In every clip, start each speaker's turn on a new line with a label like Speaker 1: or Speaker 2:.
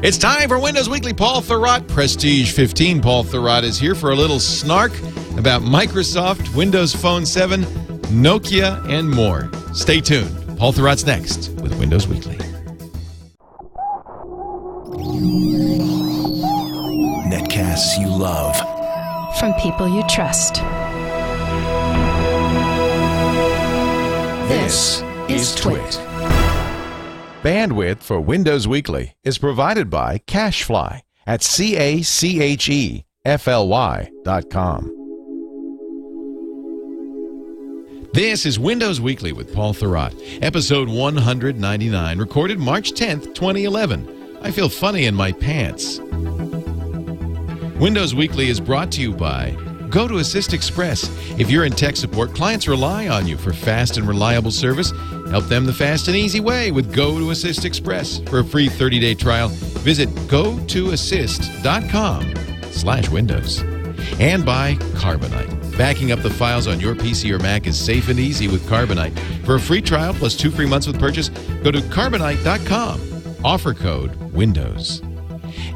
Speaker 1: It's time for Windows Weekly. Paul Thurrott, Prestige 15. Paul Thurrott is here for a little snark about Microsoft, Windows Phone 7, Nokia, and more. Stay tuned. Paul Thurrott's next with Windows Weekly.
Speaker 2: Netcasts you love.
Speaker 3: From people you trust.
Speaker 2: This is TWiT.
Speaker 1: Bandwidth for Windows Weekly is provided by Cachefly at CACHEFLY.com. This is Windows Weekly with Paul Thurrott, episode 199, recorded March 10th, 2011. I feel funny in my pants. Windows Weekly is brought to you by Go to Assist Express. If you're in tech support, clients rely on you for fast and reliable service. Help them the fast and easy way with Go to Assist Express. For a free 30-day trial, visit gotoassist.com/Windows. And by Carbonite. Backing up the files on your PC or Mac is safe and easy with Carbonite. For a free trial plus 2 free months with purchase, go to carbonite.com. Offer code WINDOWS.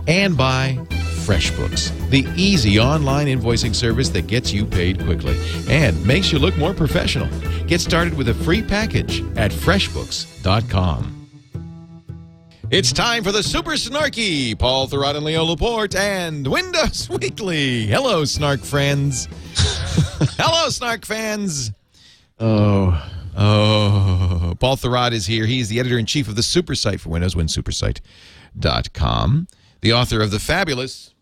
Speaker 1: And by FreshBooks, the easy online invoicing service that gets you paid quickly and makes you look more professional. Get started with a free package at freshbooks.com. It's time for the super snarky Paul Thurrott and Leo Laporte and Windows Weekly. Hello, Snark friends. Hello, Snark fans.
Speaker 4: Oh,
Speaker 1: Paul Thurrott is here. He is the editor-in-chief of the SuperSite for Windows, SuperSite.com. The author of the fabulous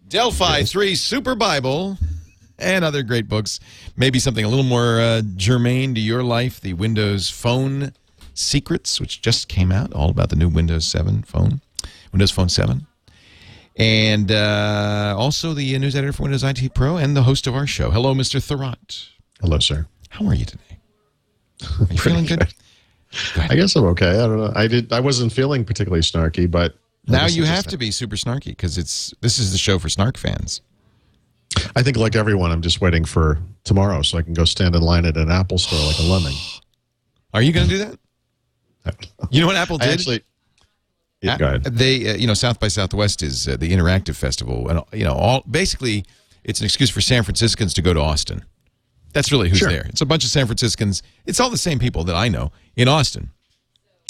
Speaker 1: Delphi 3 Super Bible and other great books. Maybe something a little more germane to your life, the Windows Phone Secrets, which just came out, all about the new Windows 7 phone, Windows Phone 7. And also the news editor for Windows IT Pro and the host of our show. Hello, Mr. Thurrott.
Speaker 4: hello, sir.
Speaker 1: How are you today? Are you feeling good?
Speaker 4: I guess I'm okay. I don't know. I wasn't feeling particularly snarky, but
Speaker 1: now you have to be super snarky because this is the show for snark fans.
Speaker 4: I think, like everyone, I'm just waiting for tomorrow so I can go stand in line at an Apple store like a lemming.
Speaker 1: Are you going to do that? You know what Apple did?
Speaker 4: Yeah, go ahead.
Speaker 1: They, South by Southwest is the interactive festival, and basically, it's an excuse for San Franciscans to go to Austin. That's really who's there. It's a bunch of San Franciscans. It's all the same people that I know in Austin.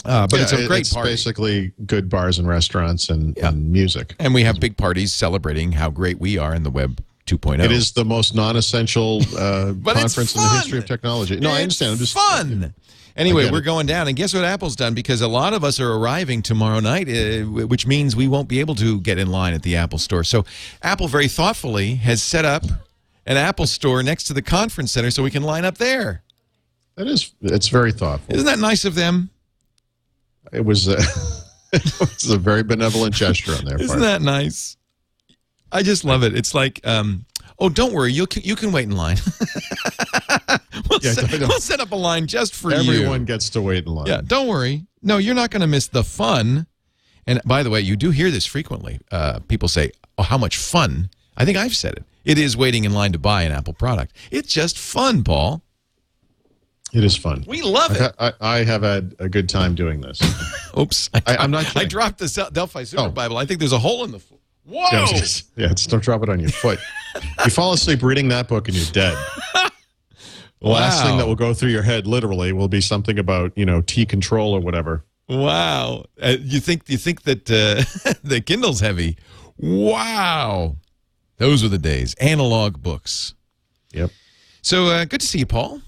Speaker 1: But it's a great party. It's basically
Speaker 4: good bars and restaurants and music.
Speaker 1: And we have big parties celebrating how great we are in the Web 2.0.
Speaker 4: It is the most non-essential conference in the history of technology. No, I understand. I'm just
Speaker 1: fun. Anyway, we're going down, and guess what Apple's done? Because a lot of us are arriving tomorrow night, which means we won't be able to get in line at the Apple store. So Apple very thoughtfully has set up an Apple store next to the conference center so we can line up there.
Speaker 4: It's very thoughtful.
Speaker 1: Isn't that nice of them?
Speaker 4: It was a very benevolent gesture on their part.
Speaker 1: Isn't that nice? I just love it. It's like, oh, don't worry, you can wait in line. We'll set up a line just for you.
Speaker 4: Everyone gets to wait in line.
Speaker 1: Yeah, don't worry. No, you're not going to miss the fun. And by the way, you do hear this frequently. People say, oh, how much fun. I think I've said it. It is waiting in line to buy an Apple product. It's just fun, Paul.
Speaker 4: It is fun.
Speaker 1: We love it.
Speaker 4: I have had a good time doing this.
Speaker 1: Oops.
Speaker 4: I'm not kidding.
Speaker 1: I dropped the Delphi Super Bible. I think there's a hole in the foot. Whoa!
Speaker 4: Yeah, just don't drop it on your foot. You fall asleep reading that book and you're dead. The last thing that will go through your head, literally, will be something about, T control or whatever.
Speaker 1: Wow. You think that the Kindle's heavy. Wow. Those were the days. Analog books.
Speaker 4: Yep.
Speaker 1: So good to see you, Paul.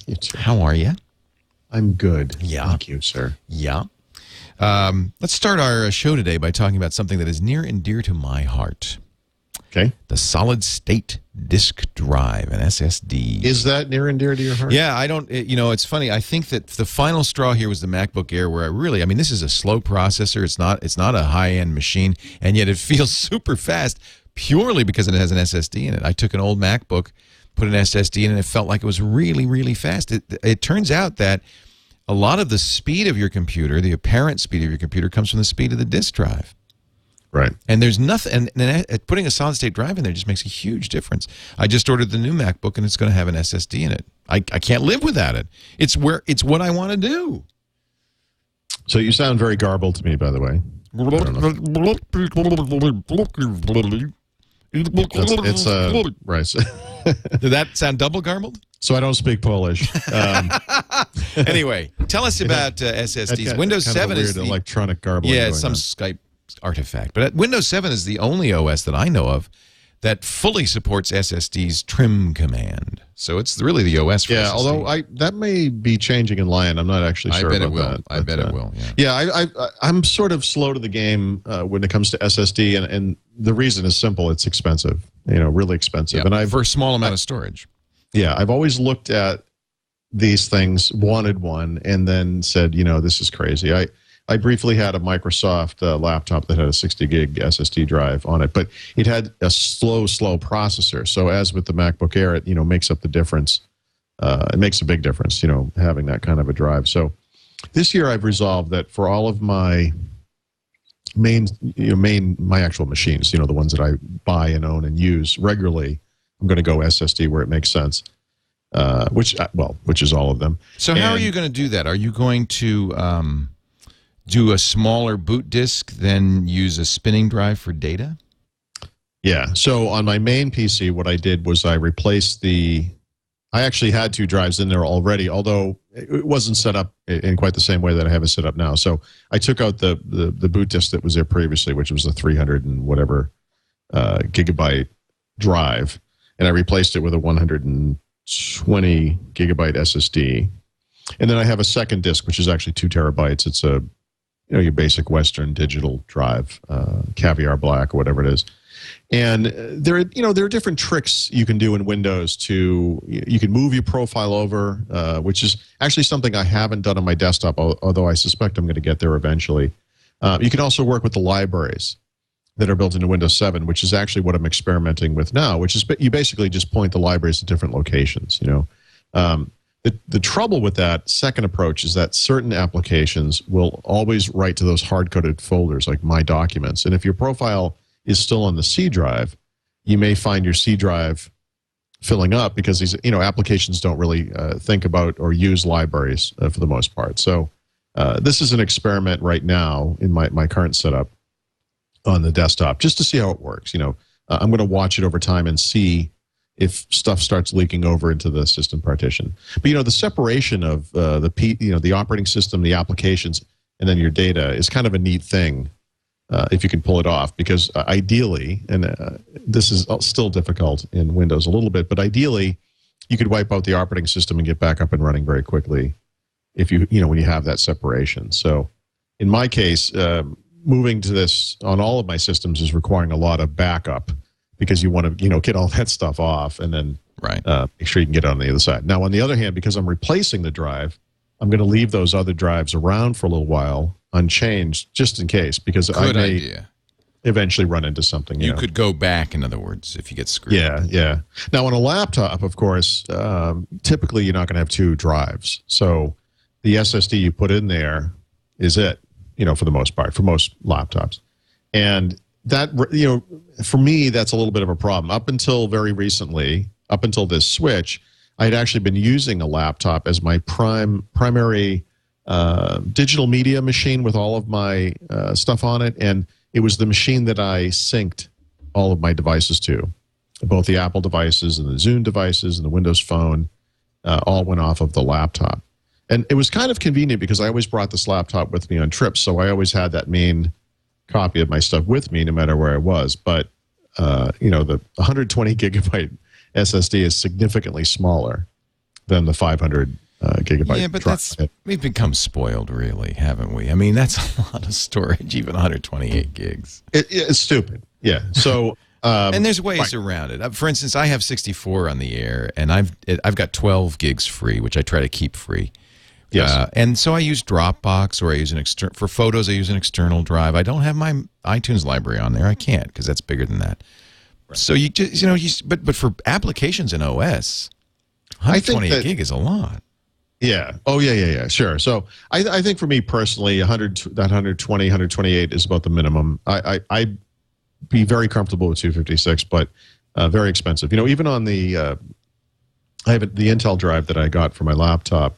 Speaker 4: You too.
Speaker 1: How are you?
Speaker 4: I'm good.
Speaker 1: Yeah.
Speaker 4: Thank you, sir.
Speaker 1: Yeah. Let's start our show today by talking about something that is near and dear to my heart.
Speaker 4: Okay.
Speaker 1: The solid-state disk drive, an SSD.
Speaker 4: Is that near and dear to your heart?
Speaker 1: Yeah, it's funny. I think that the final straw here was the MacBook Air, where this is a slow processor. It's not a high-end machine, and yet it feels super fast purely because it has an SSD in it. I took an old MacBook, put an SSD in, and it felt like it was really, really fast. It turns out that a lot of the speed of your computer, the apparent speed of your computer, comes from the speed of the disk drive.
Speaker 4: Right.
Speaker 1: And there's nothing, and putting a solid-state drive in there just makes a huge difference. I just ordered the new MacBook, and it's going to have an SSD in it. I can't live without it. It's what I want to do.
Speaker 4: So you sound very garbled to me, by the way. It's right.
Speaker 1: Did that sound double garbled?
Speaker 4: So I don't speak Polish.
Speaker 1: Anyway, tell us about SSDs. Windows 7 is the
Speaker 4: electronic garbling.
Speaker 1: Yeah, it's some Skype artifact. But Windows 7 is the only OS that I know of that fully supports SSD's trim command. So it's really the OS for SSD.
Speaker 4: Although that may be changing in Lion. I'm not actually sure about that.
Speaker 1: I bet it will. Yeah,
Speaker 4: I'm sort of slow to the game when it comes to SSD, and the reason is simple. It's expensive. Really expensive.
Speaker 1: Yeah, and for a small amount of storage.
Speaker 4: Yeah, I've always looked at these things, wanted one, and then said, this is crazy. I briefly had a Microsoft laptop that had a 60 gig SSD drive on it, but it had a slow processor. So as with the MacBook Air, it makes up the difference. It makes a big difference, having that kind of a drive. So this year I've resolved that for all of my my actual machines, the ones that I buy and own and use regularly, I'm going to go SSD where it makes sense. Which is all of them.
Speaker 1: So how are you going to do that? Are you going to do a smaller boot disk, then use a spinning drive for data?
Speaker 4: Yeah. So on my main PC, what I did was I replaced I actually had 2 drives in there already, although it wasn't set up in quite the same way that I have it set up now. So I took out the boot disk that was there previously, which was a 300 and whatever gigabyte drive, and I replaced it with a 120 gigabyte SSD. And then I have a second disk, which is actually 2 terabytes. It's a your basic Western digital drive, Caviar Black or whatever it is. And there are different tricks you can do in Windows you can move your profile over, which is actually something I haven't done on my desktop, although I suspect I'm going to get there eventually. You can also work with the libraries that are built into Windows 7, which is actually what I'm experimenting with now, which is you basically just point the libraries to different locations, The trouble with that second approach is that certain applications will always write to those hard-coded folders like My Documents. And if your profile is still on the C drive, you may find your C drive filling up because these applications don't really think about or use libraries for the most part. So this is an experiment right now in my current setup on the desktop just to see how it works. I'm going to watch it over time and see if stuff starts leaking over into the system partition. But the separation of the operating system, the applications, and then your data is kind of a neat thing if you can pull it off. Because ideally, and this is still difficult in Windows a little bit, but ideally, you could wipe out the operating system and get back up and running very quickly if when you have that separation. So, in my case, moving to this on all of my systems is requiring a lot of backup, because you want to, get all that stuff off and then make sure you can get it on the other side. Now, on the other hand, because I'm replacing the drive, I'm going to leave those other drives around for a little while unchanged, just in case, because I may eventually run into something.
Speaker 1: You could go back, in other words, if you get screwed.
Speaker 4: Yeah. Now, on a laptop, of course, typically you're not going to have 2 drives. So the SSD you put in there is it, for the most part, for most laptops. And that, for me, that's a little bit of a problem. Up until very recently, up until this switch, I had actually been using a laptop as my primary digital media machine with all of my stuff on it. And it was the machine that I synced all of my devices to. Both the Apple devices and the Zune devices and the Windows Phone all went off of the laptop. And it was kind of convenient because I always brought this laptop with me on trips, so I always had that main copy of my stuff with me no matter where I was. But the 120 gigabyte SSD is significantly smaller than the 500 gigabyte.
Speaker 1: Yeah, but we've become spoiled, really, haven't we? I mean, that's a lot of storage, even 128 gigs.
Speaker 4: It's stupid. Yeah. So
Speaker 1: and there's ways around it. For instance, I have 64 on the Air, and I've got 12 gigs free, which I try to keep free.
Speaker 4: Yes.
Speaker 1: And so I use Dropbox, or I use for photos. I use an external drive. I don't have my iTunes library on there. I can't because that's bigger than that. Right. So you just but for applications in OS, 128 gig is a lot.
Speaker 4: Yeah. Oh yeah. Sure. So I think for me personally, 120, 128 is about the minimum. I'd be very comfortable with 256, but very expensive. Even on the I have the Intel drive that I got for my laptop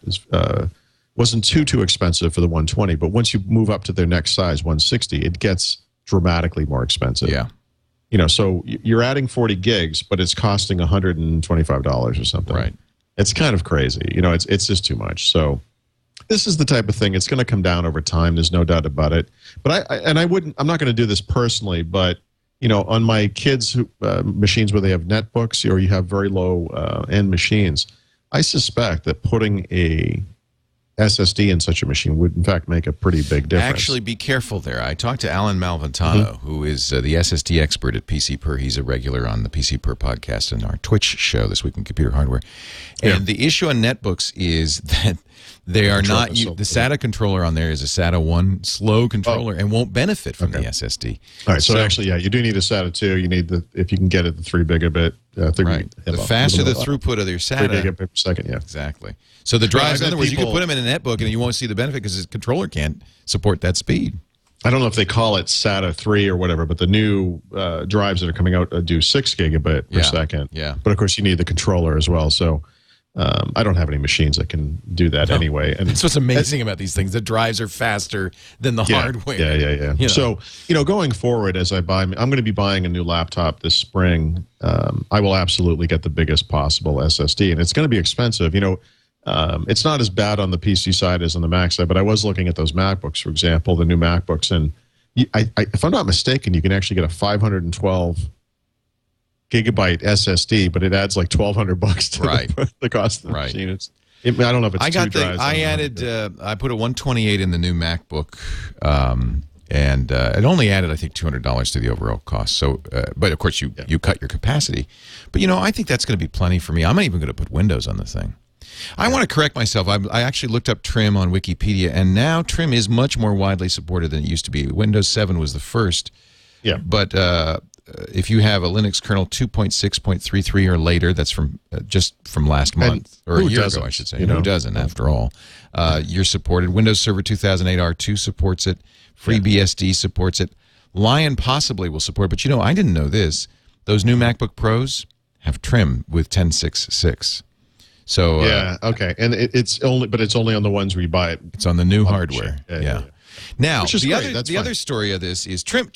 Speaker 4: wasn't too expensive for the 120, but once you move up to their next size, 160, it gets dramatically more expensive.
Speaker 1: Yeah.
Speaker 4: You know, so you're adding 40 gigs, but it's costing $125 or something.
Speaker 1: Right.
Speaker 4: It's kind of crazy. You know, it's just too much. So this is the type of thing. It's going to come down over time. There's no doubt about it. But I'm not going to do this personally, but you know, on my kids' machines where they have netbooks or you have very low end machines, I suspect that putting a SSD in such a machine would, in fact, make a pretty big difference.
Speaker 1: Actually, be careful there. I talked to Alan Malventano, who is the SSD expert at PC Per. He's a regular on the PC Per podcast and our Twitch show, This Week in Computer Hardware. And the issue on netbooks is that they are not, the SATA controller on there is a SATA 1 slow controller and won't benefit from the SSD.
Speaker 4: All right, so actually, yeah, you do need a SATA 2. You need if you can get it, the 3 gigabit.
Speaker 1: Right. The faster the throughput of your SATA.
Speaker 4: 3 gigabit per second, yeah.
Speaker 1: Exactly. So the drives, in other words, you can put them in a netbook and you won't see the benefit because the controller can't support that speed.
Speaker 4: I don't know if they call it SATA 3 or whatever, but the new drives that are coming out do 6 gigabit per second.
Speaker 1: Yeah.
Speaker 4: But of course, you need the controller as well. So I don't have any machines that can do that anyway. And
Speaker 1: that's what's amazing about these things. The drives are faster than the hardware.
Speaker 4: Yeah.
Speaker 1: You know.
Speaker 4: So, you know, going forward, as I'm going to be buying a new laptop this spring. I will absolutely get the biggest possible SSD, and it's going to be expensive. You know, it's not as bad on the PC side as on the Mac side, but I was looking at those MacBooks, for example, the new MacBooks, and if I'm not mistaken, you can actually get a 512 gigabyte SSD, but it adds like $1,200 to the cost of the machine. I don't know if it's
Speaker 1: I put a 128 in the new MacBook, and it only added, I think, $200 to the overall cost. So, but of course, you cut your capacity. But you know, I think that's going to be plenty for me. I'm not even going to put Windows on the thing. I want to correct myself. I actually looked up Trim on Wikipedia, and now Trim is much more widely supported than it used to be. Windows 7 was the first.
Speaker 4: Yeah.
Speaker 1: But if you have a Linux kernel 2.6.33 or later, that's from just from last month or a year ago, I should say. Who doesn't, after all? You're supported. Windows Server 2008 R2 supports it. FreeBSD supports it. Lion possibly will support it. But you know, I didn't know this. Those new MacBook Pros have Trim with 10.6.6. So
Speaker 4: okay, and it's only on the ones where you buy it.
Speaker 1: It's on the new hardware. Yeah. Now, the other story of this is Trim.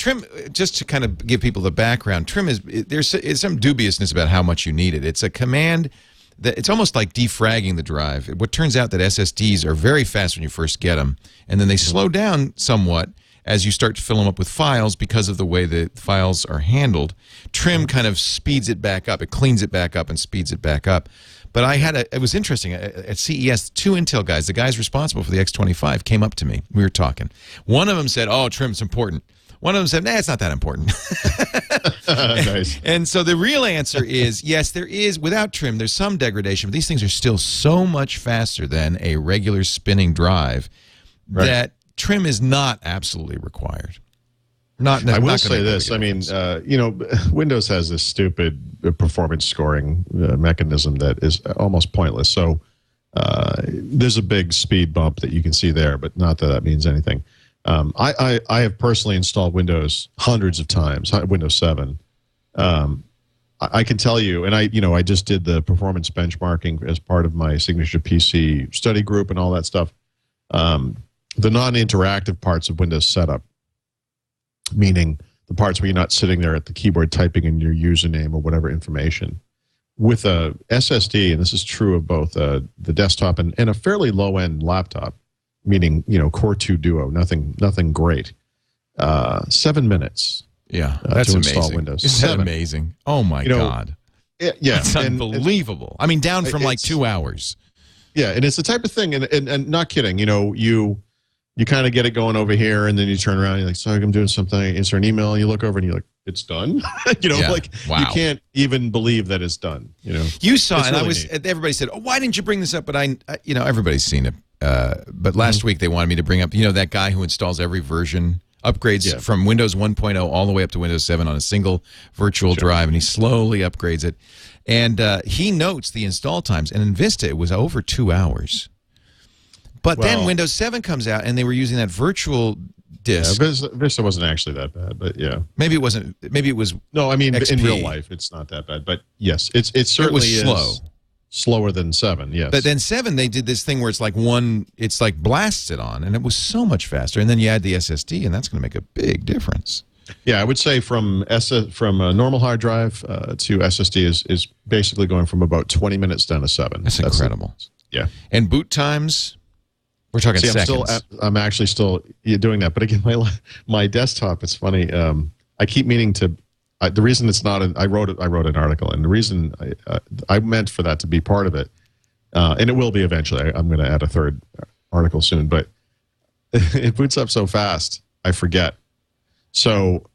Speaker 1: Just to kind of give people the background, Trim there's some dubiousness about how much you need it. It's a command that it's almost like defragging the drive. What turns out that SSDs are very fast when you first get them, and then they slow down somewhat as you start to fill them up with files because of the way the files are handled. Trim kind of speeds it back up. It cleans it back up and speeds it back up. But it was interesting. At CES, 2 Intel guys, the guys responsible for the X25, came up to me. We were talking. One of them said, "Oh, Trim's important." One of them said, "Nah, it's not that important."
Speaker 4: Nice.
Speaker 1: And so the real answer is, yes, there is. Without Trim, there's some degradation, but these things are still so much faster than a regular spinning drive that Trim is not absolutely required.
Speaker 4: I will say this. I mean, you know, Windows has this stupid performance scoring mechanism that is almost pointless. So there's a big speed bump that you can see there, but not that that means anything. I have personally installed Windows hundreds of times, Windows 7. I can tell you, and I just did the performance benchmarking as part of my Signature PC study group and all that stuff. The non-interactive parts of Windows setup, meaning the parts where you're not sitting there at the keyboard typing in your username or whatever information. With a SSD, and this is true of both the desktop and a fairly low-end laptop, meaning, you know, Core 2 Duo, nothing great. 7 minutes.
Speaker 1: Yeah, that's
Speaker 4: to
Speaker 1: amazing.
Speaker 4: Install Windows.
Speaker 1: Isn't that amazing? Oh my God.
Speaker 4: Yeah,
Speaker 1: it's unbelievable. I mean, down from like 2 hours.
Speaker 4: Yeah, and it's the type of thing, and not kidding, you know, you kind of get it going over here, and then you turn around and you're like, sorry, I'm doing something, answer an email, and you look over and you're like, it's done? You know, you can't even believe that it's done, you know.
Speaker 1: You saw, and everybody said, oh, why didn't you bring this up? But you know, everybody's seen it. But last week they wanted me to bring up, you know, that guy who installs every version, upgrades from Windows 1.0 all the way up to Windows 7 on a single virtual drive, and he slowly upgrades it. And he notes the install times, and in Vista it was over 2 hours. But then Windows 7 comes out, and they were using that virtual disk.
Speaker 4: Yeah, Vista wasn't actually that bad, but yeah.
Speaker 1: Maybe it wasn't. Maybe it was.
Speaker 4: No, I mean,
Speaker 1: XP.
Speaker 4: in real life, it's not that bad. But yes, it certainly
Speaker 1: was slow.
Speaker 4: slower than 7. Yes,
Speaker 1: but then 7 they did this thing where it's like blasts it on, and it was so much faster. And then you add the SSD, and that's going to make a big difference. Yeah,
Speaker 4: I would say from a normal hard drive to SSD is basically going from about 20 minutes down to 7.
Speaker 1: That's incredible.
Speaker 4: Yeah,
Speaker 1: and boot times, we're talking seconds.
Speaker 4: I'm actually still doing that, but again, my desktop. It's funny. I keep meaning to. The reason it's not. I wrote an article, and the reason I meant for that to be part of it, and it will be eventually. I'm going to add a third article soon, but it boots up so fast, I forget. So,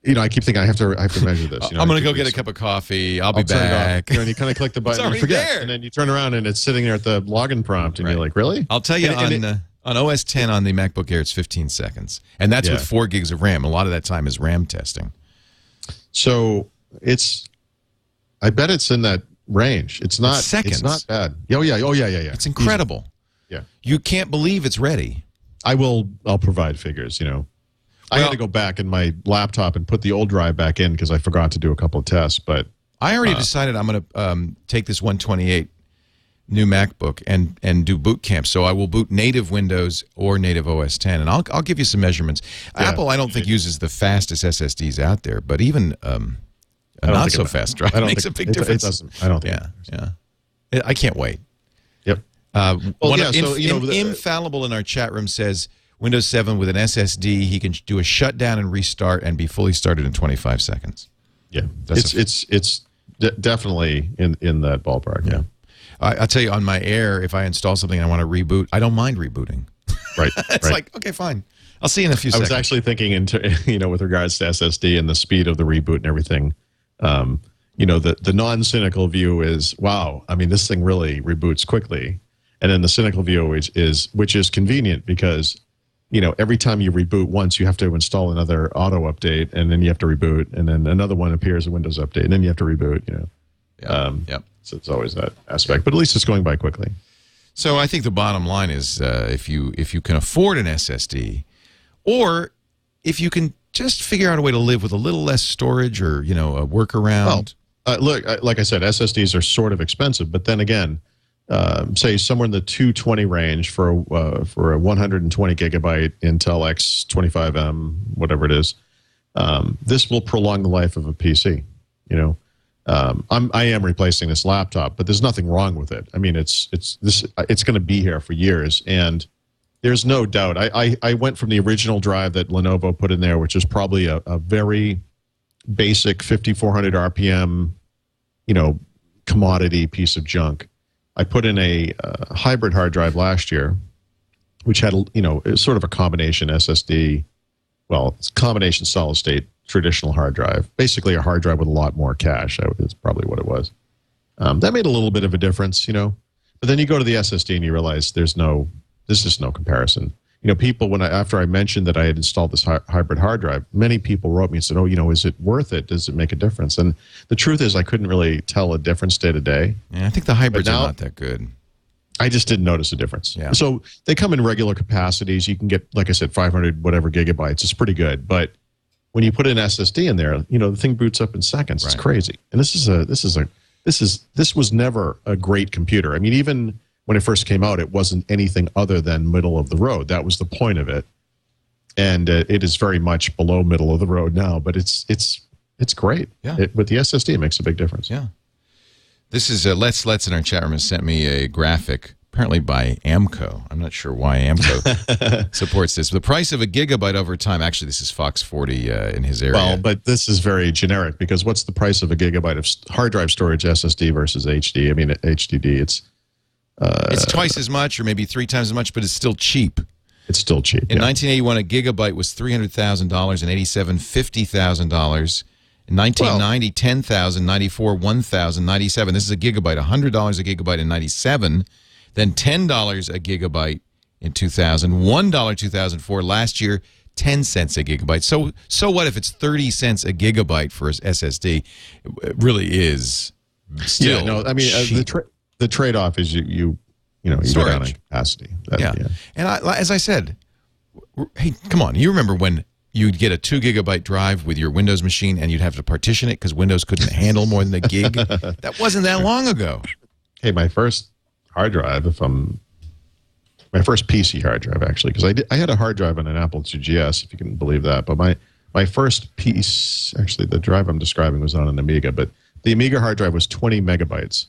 Speaker 4: I keep thinking I have to measure this.
Speaker 1: I'm going to go get a cup of coffee. I'll be back.
Speaker 4: And you kind of click the button and you forget. There. And then you turn around and it's sitting there at the login prompt and you're like, really?
Speaker 1: I'll tell you, on OS 10 on the MacBook Air, it's 15 seconds. And that's with 4 gigs of RAM. A lot of that time is RAM testing.
Speaker 4: So I bet it's in that range. It's not
Speaker 1: seconds.
Speaker 4: It's not bad. Oh yeah.
Speaker 1: It's incredible.
Speaker 4: Yeah.
Speaker 1: You can't believe it's ready.
Speaker 4: I'll provide figures, I had to go back in my laptop and put the old drive back in because I forgot to do a couple of tests. But
Speaker 1: I already decided I'm going to take this 128 new MacBook and do boot camp. So I will boot native Windows or native OS 10, and I'll give you some measurements. Yeah, Apple, I don't think uses the fastest SSDs out there, but even a not so fast drive makes a big difference.
Speaker 4: It doesn't. I don't think.
Speaker 1: Yeah. I can't wait.
Speaker 4: Yep.
Speaker 1: Infallible in our chat room says Windows 7 with an SSD, he can do a shutdown and restart and be fully started in 25 seconds.
Speaker 4: Yeah, it's definitely in that ballpark. Yeah.
Speaker 1: I'll tell you, on my Air, if I install something and I want to reboot, I don't mind rebooting.
Speaker 4: Right.
Speaker 1: It's like, okay, fine. I'll see you in a few seconds.
Speaker 4: I was actually thinking, with regards to SSD and the speed of the reboot and everything, the non-cynical view is, wow, I mean, this thing really reboots quickly. And then the cynical view which is convenient because, every time you reboot once, you have to install another auto update, and then you have to reboot, and then another one appears, a Windows update, and then you have to reboot, So it's always that aspect, but at least it's going by quickly.
Speaker 1: So I think the bottom line is if you can afford an SSD, or if you can just figure out a way to live with a little less storage or, a workaround.
Speaker 4: Well, look, like I said, SSDs are sort of expensive, but then again, say somewhere in the 220 range for a 120 gigabyte Intel X25M, whatever it is, this will prolong the life of a PC. I am replacing this laptop, but there's nothing wrong with it. I mean, it's going to be here for years, and there's no doubt. I went from the original drive that Lenovo put in there, which is probably a very basic 5400 RPM, commodity piece of junk. I put in a hybrid hard drive last year, which had sort of a combination SSD. Well, it's a combination solid state traditional hard drive, basically a hard drive with a lot more cache. That's probably what it was. That made a little bit of a difference, but then you go to the SSD and you realize there's just no comparison. People, after I mentioned that I had installed this hybrid hard drive, many people wrote me and said, oh, is it worth it? Does it make a difference? And the truth is I couldn't really tell a difference day to day.
Speaker 1: Yeah, I think the hybrids are not that good.
Speaker 4: I just didn't notice a difference.
Speaker 1: Yeah.
Speaker 4: So they come in regular capacities. You can get, like I said, 500 whatever gigabytes. It's pretty good. But when you put an SSD in there, the thing boots up in seconds. Right. It's crazy. And this was never a great computer. I mean, even when it first came out, it wasn't anything other than middle of the road. That was the point of it. And it is very much below middle of the road now, but it's great.
Speaker 1: Yeah.
Speaker 4: With the SSD, it makes a big difference.
Speaker 1: Yeah. This is Let's in our chat room has sent me a graphic, apparently by Amco. I'm not sure why Amco supports this. The price of a gigabyte over time. Actually, this is Fox 40 in his area.
Speaker 4: Well, but this is very generic because what's the price of a gigabyte of hard drive storage SSD versus HD? I mean, HDD.
Speaker 1: It's twice as much, or maybe 3 times as much, but it's still cheap.
Speaker 4: It's still cheap.
Speaker 1: In 1981, a gigabyte was $300,000. In 87, $50,000. In 1990, $10,000. 94, $1,000. 97, this is a gigabyte. $100 a gigabyte in 97. Then $10 a gigabyte in 2000. $1 2004. Last year, 10 cents a gigabyte. So what if it's 30 cents a gigabyte for an SSD? It really is still cheap.
Speaker 4: The trade-off is you go down in capacity.
Speaker 1: And as I said, hey, come on. You remember when you'd get a 2 gigabyte drive with your Windows machine and you'd have to partition it because Windows couldn't handle more than a gig? That wasn't that long ago.
Speaker 4: hey, my first hard drive, my first PC hard drive, actually, because I had a hard drive on an Apple IIgs, if you can believe that. But my first piece, actually, the drive I'm describing was on an Amiga, but the Amiga hard drive was 20 megabytes.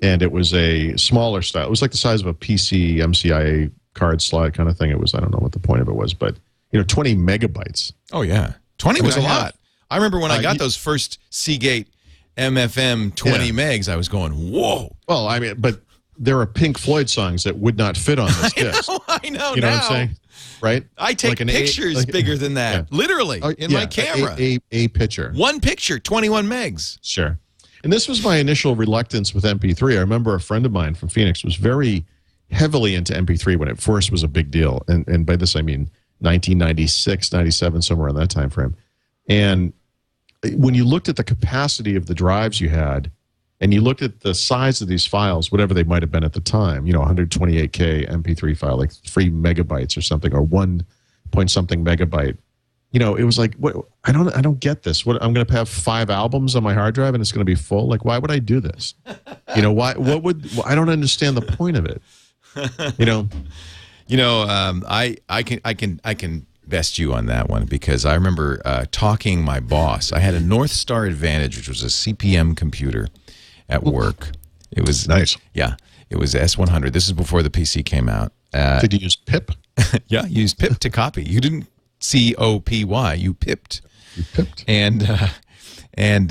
Speaker 4: And it was a smaller style. It was like the size of a PC MCIA card slot kind of thing. It was, I don't know what the point of it was, but, 20 megabytes.
Speaker 1: Oh, yeah. 20 was a lot. I remember when I got those first Seagate MFM 20 megs, I was going, whoa.
Speaker 4: Well, I mean, but there are Pink Floyd songs that would not fit on this disc.
Speaker 1: I know.
Speaker 4: You know what I'm saying? Right?
Speaker 1: I take pictures bigger than that, literally, in my camera.
Speaker 4: A picture.
Speaker 1: One picture, 21 megs.
Speaker 4: Sure. And this was my initial reluctance with MP3. I remember a friend of mine from Phoenix was very heavily into MP3 when it first was a big deal. And by this, I mean 1996, 97, somewhere in that time frame. And when you looked at the capacity of the drives you had, and you looked at the size of these files, whatever they might have been at the time, 128K MP3 file, like 3 megabytes or something, or 1 point something megabyte. It was like, what? I don't get this. What, I'm going to have 5 albums on my hard drive and it's going to be full? Like, why would I do this? Why? What would? I don't understand the point of it.
Speaker 1: I can best you on that one because I remember talking my boss. I had a North Star Advantage, which was a CPM computer at work. It was
Speaker 4: nice.
Speaker 1: Yeah, it was S100. This is before the PC came out.
Speaker 4: Did you use pip?
Speaker 1: Yeah, you used pip to copy. You didn't COPY. You pipped.
Speaker 4: You pipped.
Speaker 1: And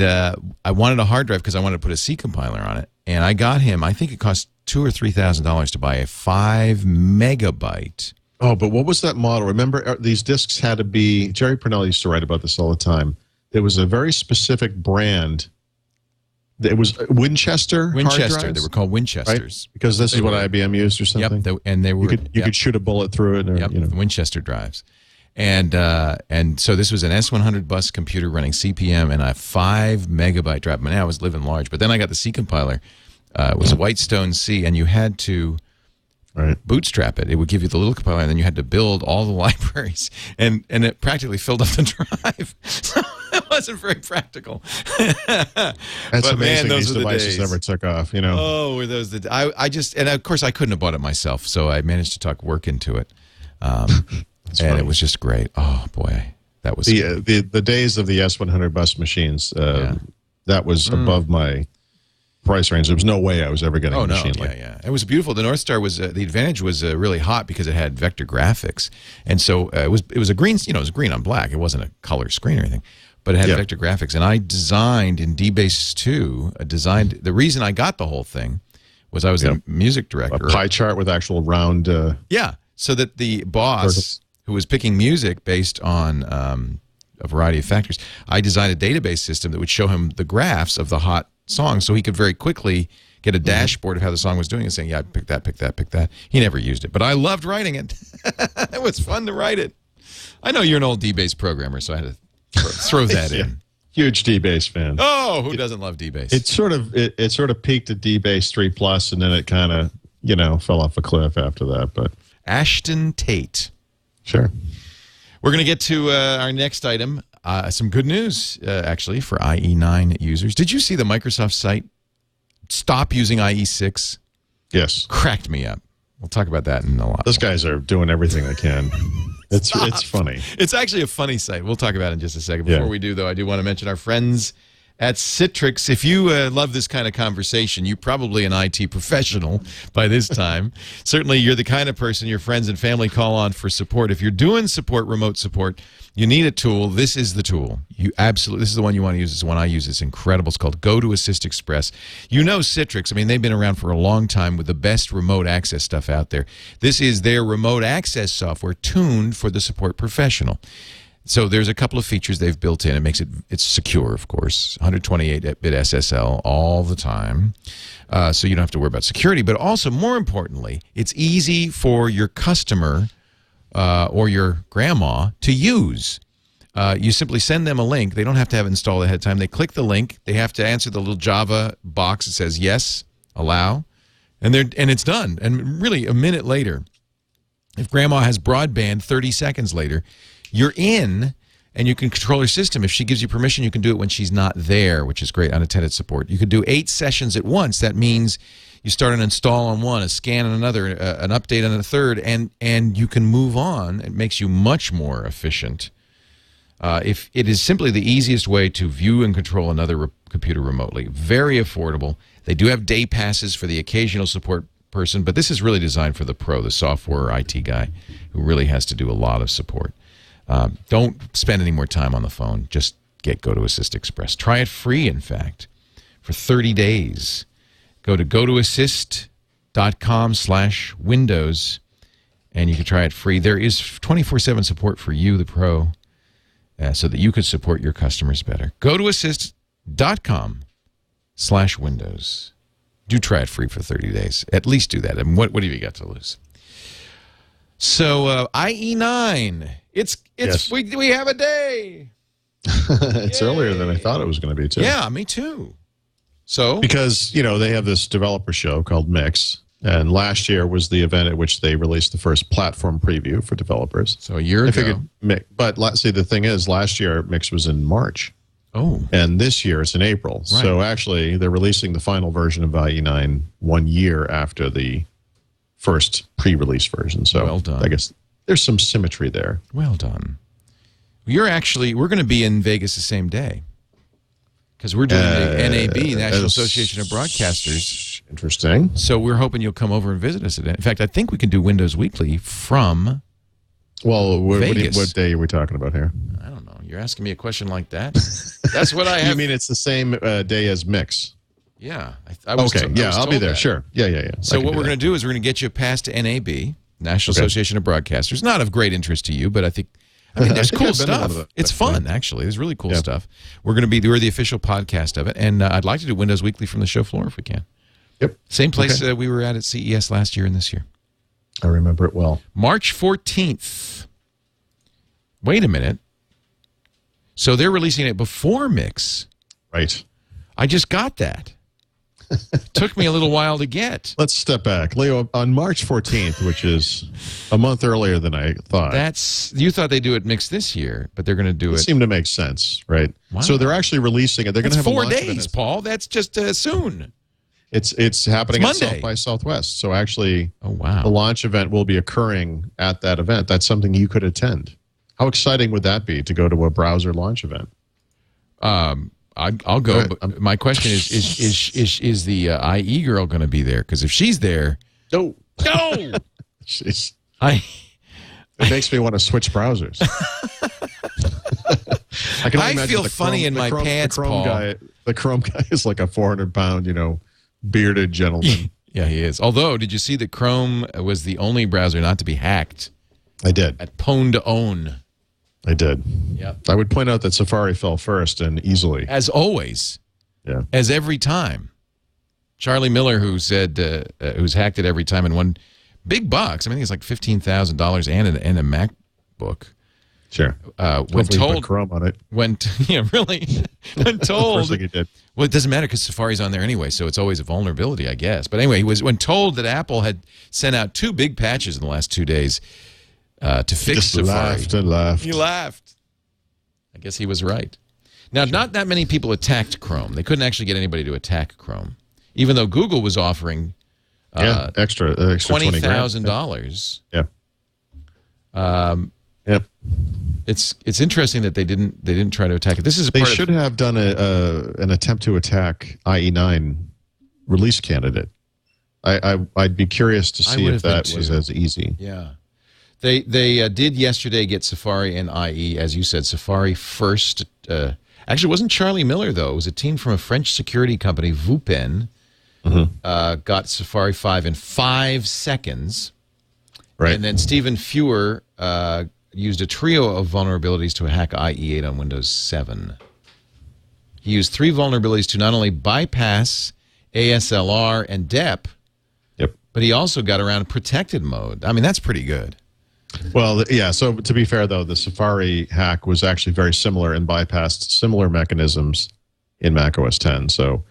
Speaker 1: I wanted a hard drive because I wanted to put a C compiler on it. And I got him. I think it cost $2,000 or $3,000 to buy a 5 megabyte.
Speaker 4: Oh, but what was that model? Remember, these discs had to be. Jerry Purnell used to write about this all the time. There was a very specific brand. It was Winchester.
Speaker 1: Winchester. They were called Winchesters.
Speaker 4: Right? Because this is what IBM used or something.
Speaker 1: Yep. And they were.
Speaker 4: You could shoot a bullet through it. Or,
Speaker 1: yep. Winchester drives. And so this was an S100 bus computer running CPM and a 5 megabyte drive. I was living large, but then I got the C compiler. It was a Whitestone C, and you had to bootstrap it. It would give you the little compiler, and then you had to build all the libraries, and it practically filled up the drive. So it wasn't very practical.
Speaker 4: That's amazing. These devices never took off.
Speaker 1: Oh, were those the? And of course I couldn't have bought it myself, so I managed to talk work into it. And it was just great. Oh boy, that was
Speaker 4: the days of the S100 bus machines. That was above my price range. There was no way I was ever getting a machine like that.
Speaker 1: Yeah. It was beautiful. The North Star was the Advantage was really hot because it had vector graphics, and so it was a green. It was green on black. It wasn't a color screen or anything, but it had vector graphics. And I designed in DBase 2. The reason I got the whole thing was I was the music director.
Speaker 4: A pie chart with actual round.
Speaker 1: So that the boss, who was picking music based on a variety of factors, I designed a database system that would show him the graphs of the hot songs so he could very quickly get a dashboard of how the song was doing and saying, yeah, pick that, pick that, pick that. He never used it, but I loved writing it. It was fun to write it. I know you're an old DBase programmer, so I had to throw that in.
Speaker 4: Huge DBase fan.
Speaker 1: Oh, who doesn't love DBase?
Speaker 4: It sort of peaked at DBase 3+, and then it kind of, fell off a cliff after that. But
Speaker 1: Ashton Tate.
Speaker 4: Sure.
Speaker 1: We're going to get to our next item. Some good news, actually, for IE9 users. Did you see the Microsoft site stop using IE6?
Speaker 4: Yes.
Speaker 1: Cracked me up. We'll talk about that in a lot.
Speaker 4: Those guys are doing everything they can. It's funny.
Speaker 1: It's actually a funny site. We'll talk about it in just a second. Before we do, though, I do want to mention our friends at Citrix. If you love this kind of conversation, you're probably an IT professional by this time. Certainly, you're the kind of person your friends and family call on for support. If you're doing remote support, you need a tool. This is the tool. This is the one you want to use. It's the one I use. It's incredible. It's called Go to Assist Express. You know Citrix. I mean, they've been around for a long time with the best remote access stuff out there. This is their remote access software tuned for the support professional. So there's a couple of features they've built in. It's secure, of course, 128-bit SSL all the time. So you don't have to worry about security. But also, more importantly, it's easy for your customer or your grandma to use. You simply send them a link. They don't have to have it installed ahead of time. They click the link. They have to answer the little Java box that says yes, allow, and it's done. And really, a minute later, if grandma has broadband, 30 seconds later, you're in, and you can control her system. If she gives you permission, you can do it when she's not there, which is great. Unattended support. You could do 8 sessions at once. That means you start an install on one, a scan on another, an update on a third, and you can move on. It makes you much more efficient. If it is simply the easiest way to view and control another computer remotely. Very affordable. They do have day passes for the occasional support person, but this is really designed for the pro, the software IT guy who really has to do a lot of support. Don't spend any more time on the phone. Just get GoToAssist Express. Try it free, in fact, for 30 days. Go to gotoassist.com/Windows, and you can try it free. There is 24/7 support for you, the pro, so that you could support your customers better. gotoassist.com/Windows. Do try it free for 30 days. At least do that. I mean, what have you got to lose? So, IE9. Yes. We have a day.
Speaker 4: It's earlier than I thought it was going to be, too.
Speaker 1: Yeah, me too. So
Speaker 4: because, they have this developer show called Mix, and last year was the event at which they released the first platform preview for developers.
Speaker 1: So a year ago.
Speaker 4: But see, the thing is, last year Mix was in March.
Speaker 1: Oh.
Speaker 4: And this year it's in April. Right. So actually, they're releasing the final version of IE9 1 year after the first pre-release version. So
Speaker 1: well done.
Speaker 4: I guess there's some symmetry there.
Speaker 1: Well done. We're going to be in Vegas the same day. Because we're doing the NAB, National Association of Broadcasters.
Speaker 4: Interesting.
Speaker 1: So we're hoping you'll come over and visit us. In fact, I think we can do Windows Weekly from Vegas.
Speaker 4: What day are we talking about here?
Speaker 1: I don't know. You're asking me a question like that? That's what I have.
Speaker 4: You mean it's the same day as Mix?
Speaker 1: Yeah.
Speaker 4: I'll be there. Sure. Yeah.
Speaker 1: So what we're going to do is we're going to get you past to NAB, National Association of Broadcasters. Not of great interest to you, but I think there's cool stuff. It's fun, actually. There's really cool stuff. We're the official podcast of it, and I'd like to do Windows Weekly from the show floor if we can.
Speaker 4: Yep.
Speaker 1: Same place we were at CES last year and this year.
Speaker 4: I remember it well.
Speaker 1: March 14th. Wait a minute. So they're releasing it before Mix.
Speaker 4: Right.
Speaker 1: I just got that. Took me a little while to get.
Speaker 4: Let's step back. Leo, on March 14th, which is a month earlier than I thought.
Speaker 1: You thought they'd do it Mixed this year, but they're going to do it.
Speaker 4: It seemed to make sense, right?
Speaker 1: Wow.
Speaker 4: So they're actually releasing it. They're going to have
Speaker 1: 4 days, Paul. That's just soon.
Speaker 4: It's happening at
Speaker 1: Monday.
Speaker 4: South by Southwest. So actually,
Speaker 1: the
Speaker 4: launch event will be occurring at that event. That's something you could attend. How exciting would that be to go to a browser launch event?
Speaker 1: I'll go. But my question is the IE girl going to be there? Because if she's there,
Speaker 4: no.
Speaker 1: It
Speaker 4: makes me want to switch browsers. I
Speaker 1: feel funny in my pants, Paul.
Speaker 4: The Chrome guy is like a 400-pound, bearded gentleman.
Speaker 1: Yeah, he is. Although, did you see that Chrome was the only browser not to be hacked?
Speaker 4: I did.
Speaker 1: At Pwn to Own.
Speaker 4: I did.
Speaker 1: Yep.
Speaker 4: I would point out that Safari fell first and easily.
Speaker 1: As always.
Speaker 4: Yeah.
Speaker 1: As every time. Charlie Miller, who said, who's hacked it every time in one big box. I think it's like $15,000 and a MacBook.
Speaker 4: Sure.
Speaker 1: When told
Speaker 4: Chrome on it.
Speaker 1: Really? When told.
Speaker 4: First thing he did.
Speaker 1: Well, it doesn't matter because Safari's on there anyway, so it's always a vulnerability, I guess. But anyway, when told that Apple had sent out 2 big patches in the last 2 days to fix Safari.
Speaker 4: Laughed and laughed.
Speaker 1: He laughed. I guess he was right. Now, not that many people attacked Chrome. They couldn't actually get anybody to attack Chrome, even though Google was offering
Speaker 4: extra
Speaker 1: $20,000.
Speaker 4: Yeah. Yep.
Speaker 1: It's interesting that they didn't try to attack it.
Speaker 4: They should have done an attempt to attack IE9 release candidate. I'd be curious to see if that was as easy.
Speaker 1: Yeah. They did yesterday get Safari and IE, as you said, Safari first. Actually, it wasn't Charlie Miller, though. It was a team from a French security company, Vupen, got Safari 5 in 5 seconds.
Speaker 4: Right.
Speaker 1: And then Stephen Fewer used a trio of vulnerabilities to hack IE8 on Windows 7. He used 3 vulnerabilities to not only bypass ASLR and DEP, but he also got around protected mode. I mean, that's pretty good.
Speaker 4: Well, yeah, so to be fair, though, the Safari hack was actually very similar and bypassed similar mechanisms in macOS 10. So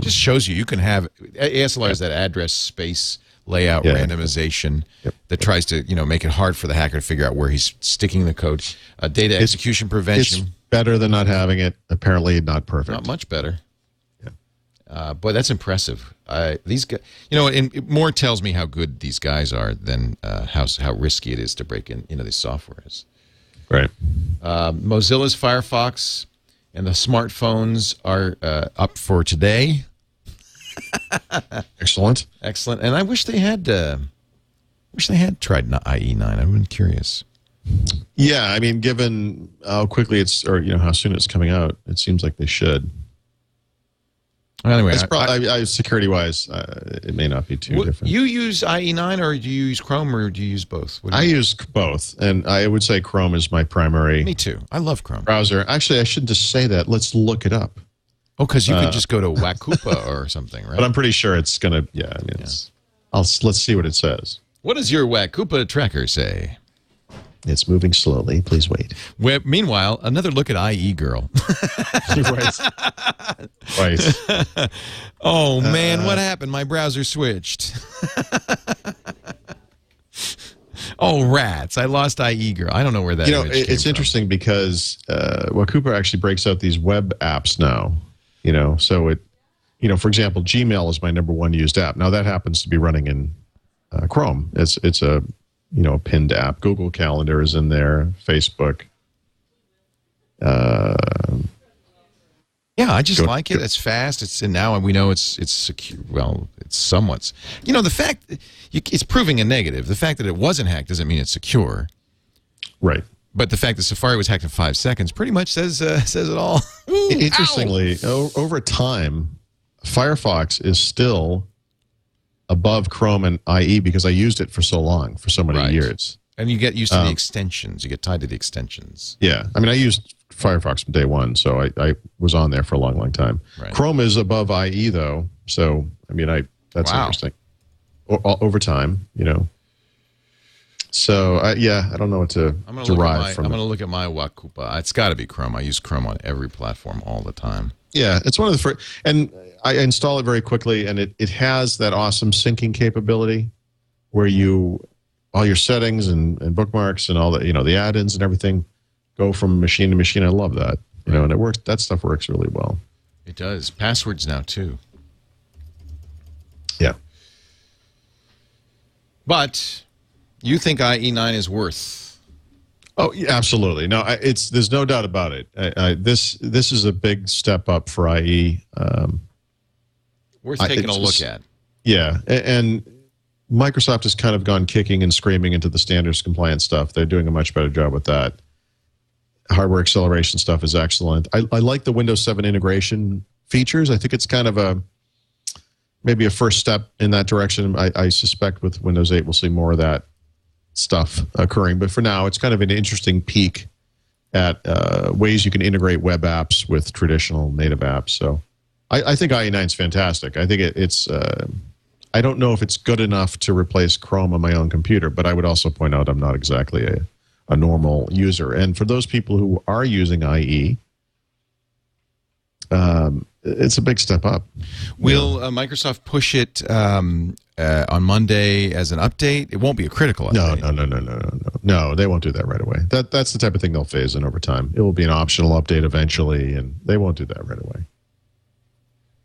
Speaker 1: just shows you can have ASLR is that address space layout randomization that tries to make it hard for the hacker to figure out where he's sticking the code. Data execution prevention.
Speaker 4: It's better than not having it. Apparently, not perfect.
Speaker 1: Not much better. Boy, that's impressive. These guys, and it more tells me how good these guys are than how risky it is to break in these softwares.
Speaker 4: Right.
Speaker 1: Mozilla's Firefox and the smartphones are up for today.
Speaker 4: Excellent.
Speaker 1: Excellent. And I wish they had tried IE9. I've been curious.
Speaker 4: Yeah, I mean, given how quickly how soon it's coming out, it seems like they should.
Speaker 1: Well, anyway,
Speaker 4: security-wise, it may not be too different.
Speaker 1: You use IE9, or do you use Chrome, or do you use both?
Speaker 4: I use both, and I would say Chrome is my primary.
Speaker 1: Me too. I love Chrome
Speaker 4: browser. Actually, I shouldn't just say that. Let's look it up.
Speaker 1: Oh, because you could just go to Wakupa or something, right?
Speaker 4: But I'm pretty sure it's gonna. Yeah, I mean, let's see what it says.
Speaker 1: What does your Wakupa tracker say?
Speaker 4: It's moving slowly. Please wait.
Speaker 1: Meanwhile, another look at IE Girl.
Speaker 4: Right.
Speaker 1: Oh, man, what happened? My browser switched. Oh, rats. I lost IE Girl. I don't know where that is.
Speaker 4: It's interesting because Wakupa actually breaks out these web apps now. So it, for example, Gmail is my #1 used app. Now, that happens to be running in Chrome. It's a a pinned app. Google Calendar is in there. Facebook.
Speaker 1: Yeah, I just like it. It's fast. Now we know it's secure. Well, it's somewhat. The fact it's proving a negative. The fact that it wasn't hacked doesn't mean it's secure.
Speaker 4: Right.
Speaker 1: But the fact that Safari was hacked in 5 seconds pretty much says it all. Ooh,
Speaker 4: interestingly, over time, Firefox is still above Chrome and IE because I used it for so long, for so many years. And
Speaker 1: you get used to the extensions. You get tied to the extensions.
Speaker 4: Yeah. I mean, I used Firefox from day one, so I was on there for a long, long time. Right. Chrome is above IE, though. So, I mean, that's interesting. Over time, So, I don't know what to derive from it.
Speaker 1: I'm going to look at my Wakupa. It's got to be Chrome. I use Chrome on every platform all the time.
Speaker 4: Yeah, it's one of the first. And I install it very quickly, and it has that awesome syncing capability where all your settings and bookmarks and all the, the add-ins and everything go from machine to machine. I love that, and it works. That stuff works really well.
Speaker 1: It does. Passwords now, too.
Speaker 4: Yeah.
Speaker 1: But you think IE9 is worth?
Speaker 4: Oh, yeah, absolutely. No, there's no doubt about it. This is a big step up for IE.
Speaker 1: Worth taking a look at.
Speaker 4: Yeah, and Microsoft has kind of gone kicking and screaming into the standards compliance stuff. They're doing a much better job with that. Hardware acceleration stuff is excellent. I like the Windows 7 integration features. I think it's kind of maybe a first step in that direction. I suspect with Windows 8 we'll see more of that stuff occurring. But for now, it's kind of an interesting peek at ways you can integrate web apps with traditional native apps. So I think IE9 is fantastic. I think it's I don't know if it's good enough to replace Chrome on my own computer, but I would also point out I'm not exactly a normal user. And for those people who are using IE, it's a big step up.
Speaker 1: Will Microsoft push it on Monday as an update? It won't be a critical update.
Speaker 4: No, they won't do that right away. That's the type of thing they'll phase in over time. It will be an optional update eventually, and they won't do that right away.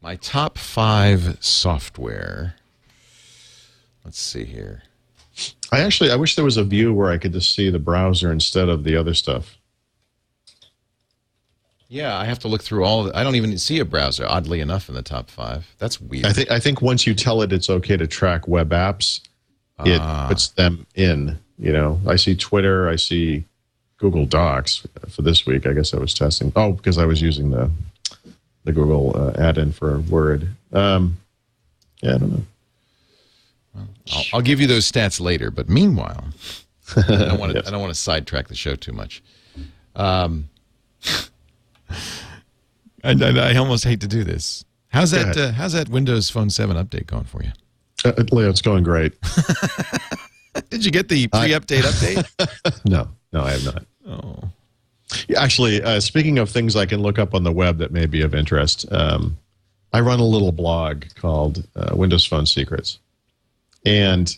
Speaker 1: My top 5 software. Let's see here.
Speaker 4: I wish there was a view where I could just see the browser instead of the other stuff.
Speaker 1: Yeah, I have to look through all. I don't even see a browser, oddly enough, in the top 5. That's weird.
Speaker 4: I think once you tell it it's okay to track web apps, it puts them in. I see Twitter, I see Google Docs for this week. I guess I was testing. Oh, because I was using the Google add-in for Word. I don't know.
Speaker 1: Well, I'll give you those stats later. But meanwhile, I don't want to sidetrack the show too much. I almost hate to do this. How's that Windows Phone 7 update going for you?
Speaker 4: Leo, it's going great.
Speaker 1: Did you get the pre-update update?
Speaker 4: No, I have not.
Speaker 1: Oh.
Speaker 4: Actually, speaking of things I can look up on the web that may be of interest, I run a little blog called Windows Phone Secrets. And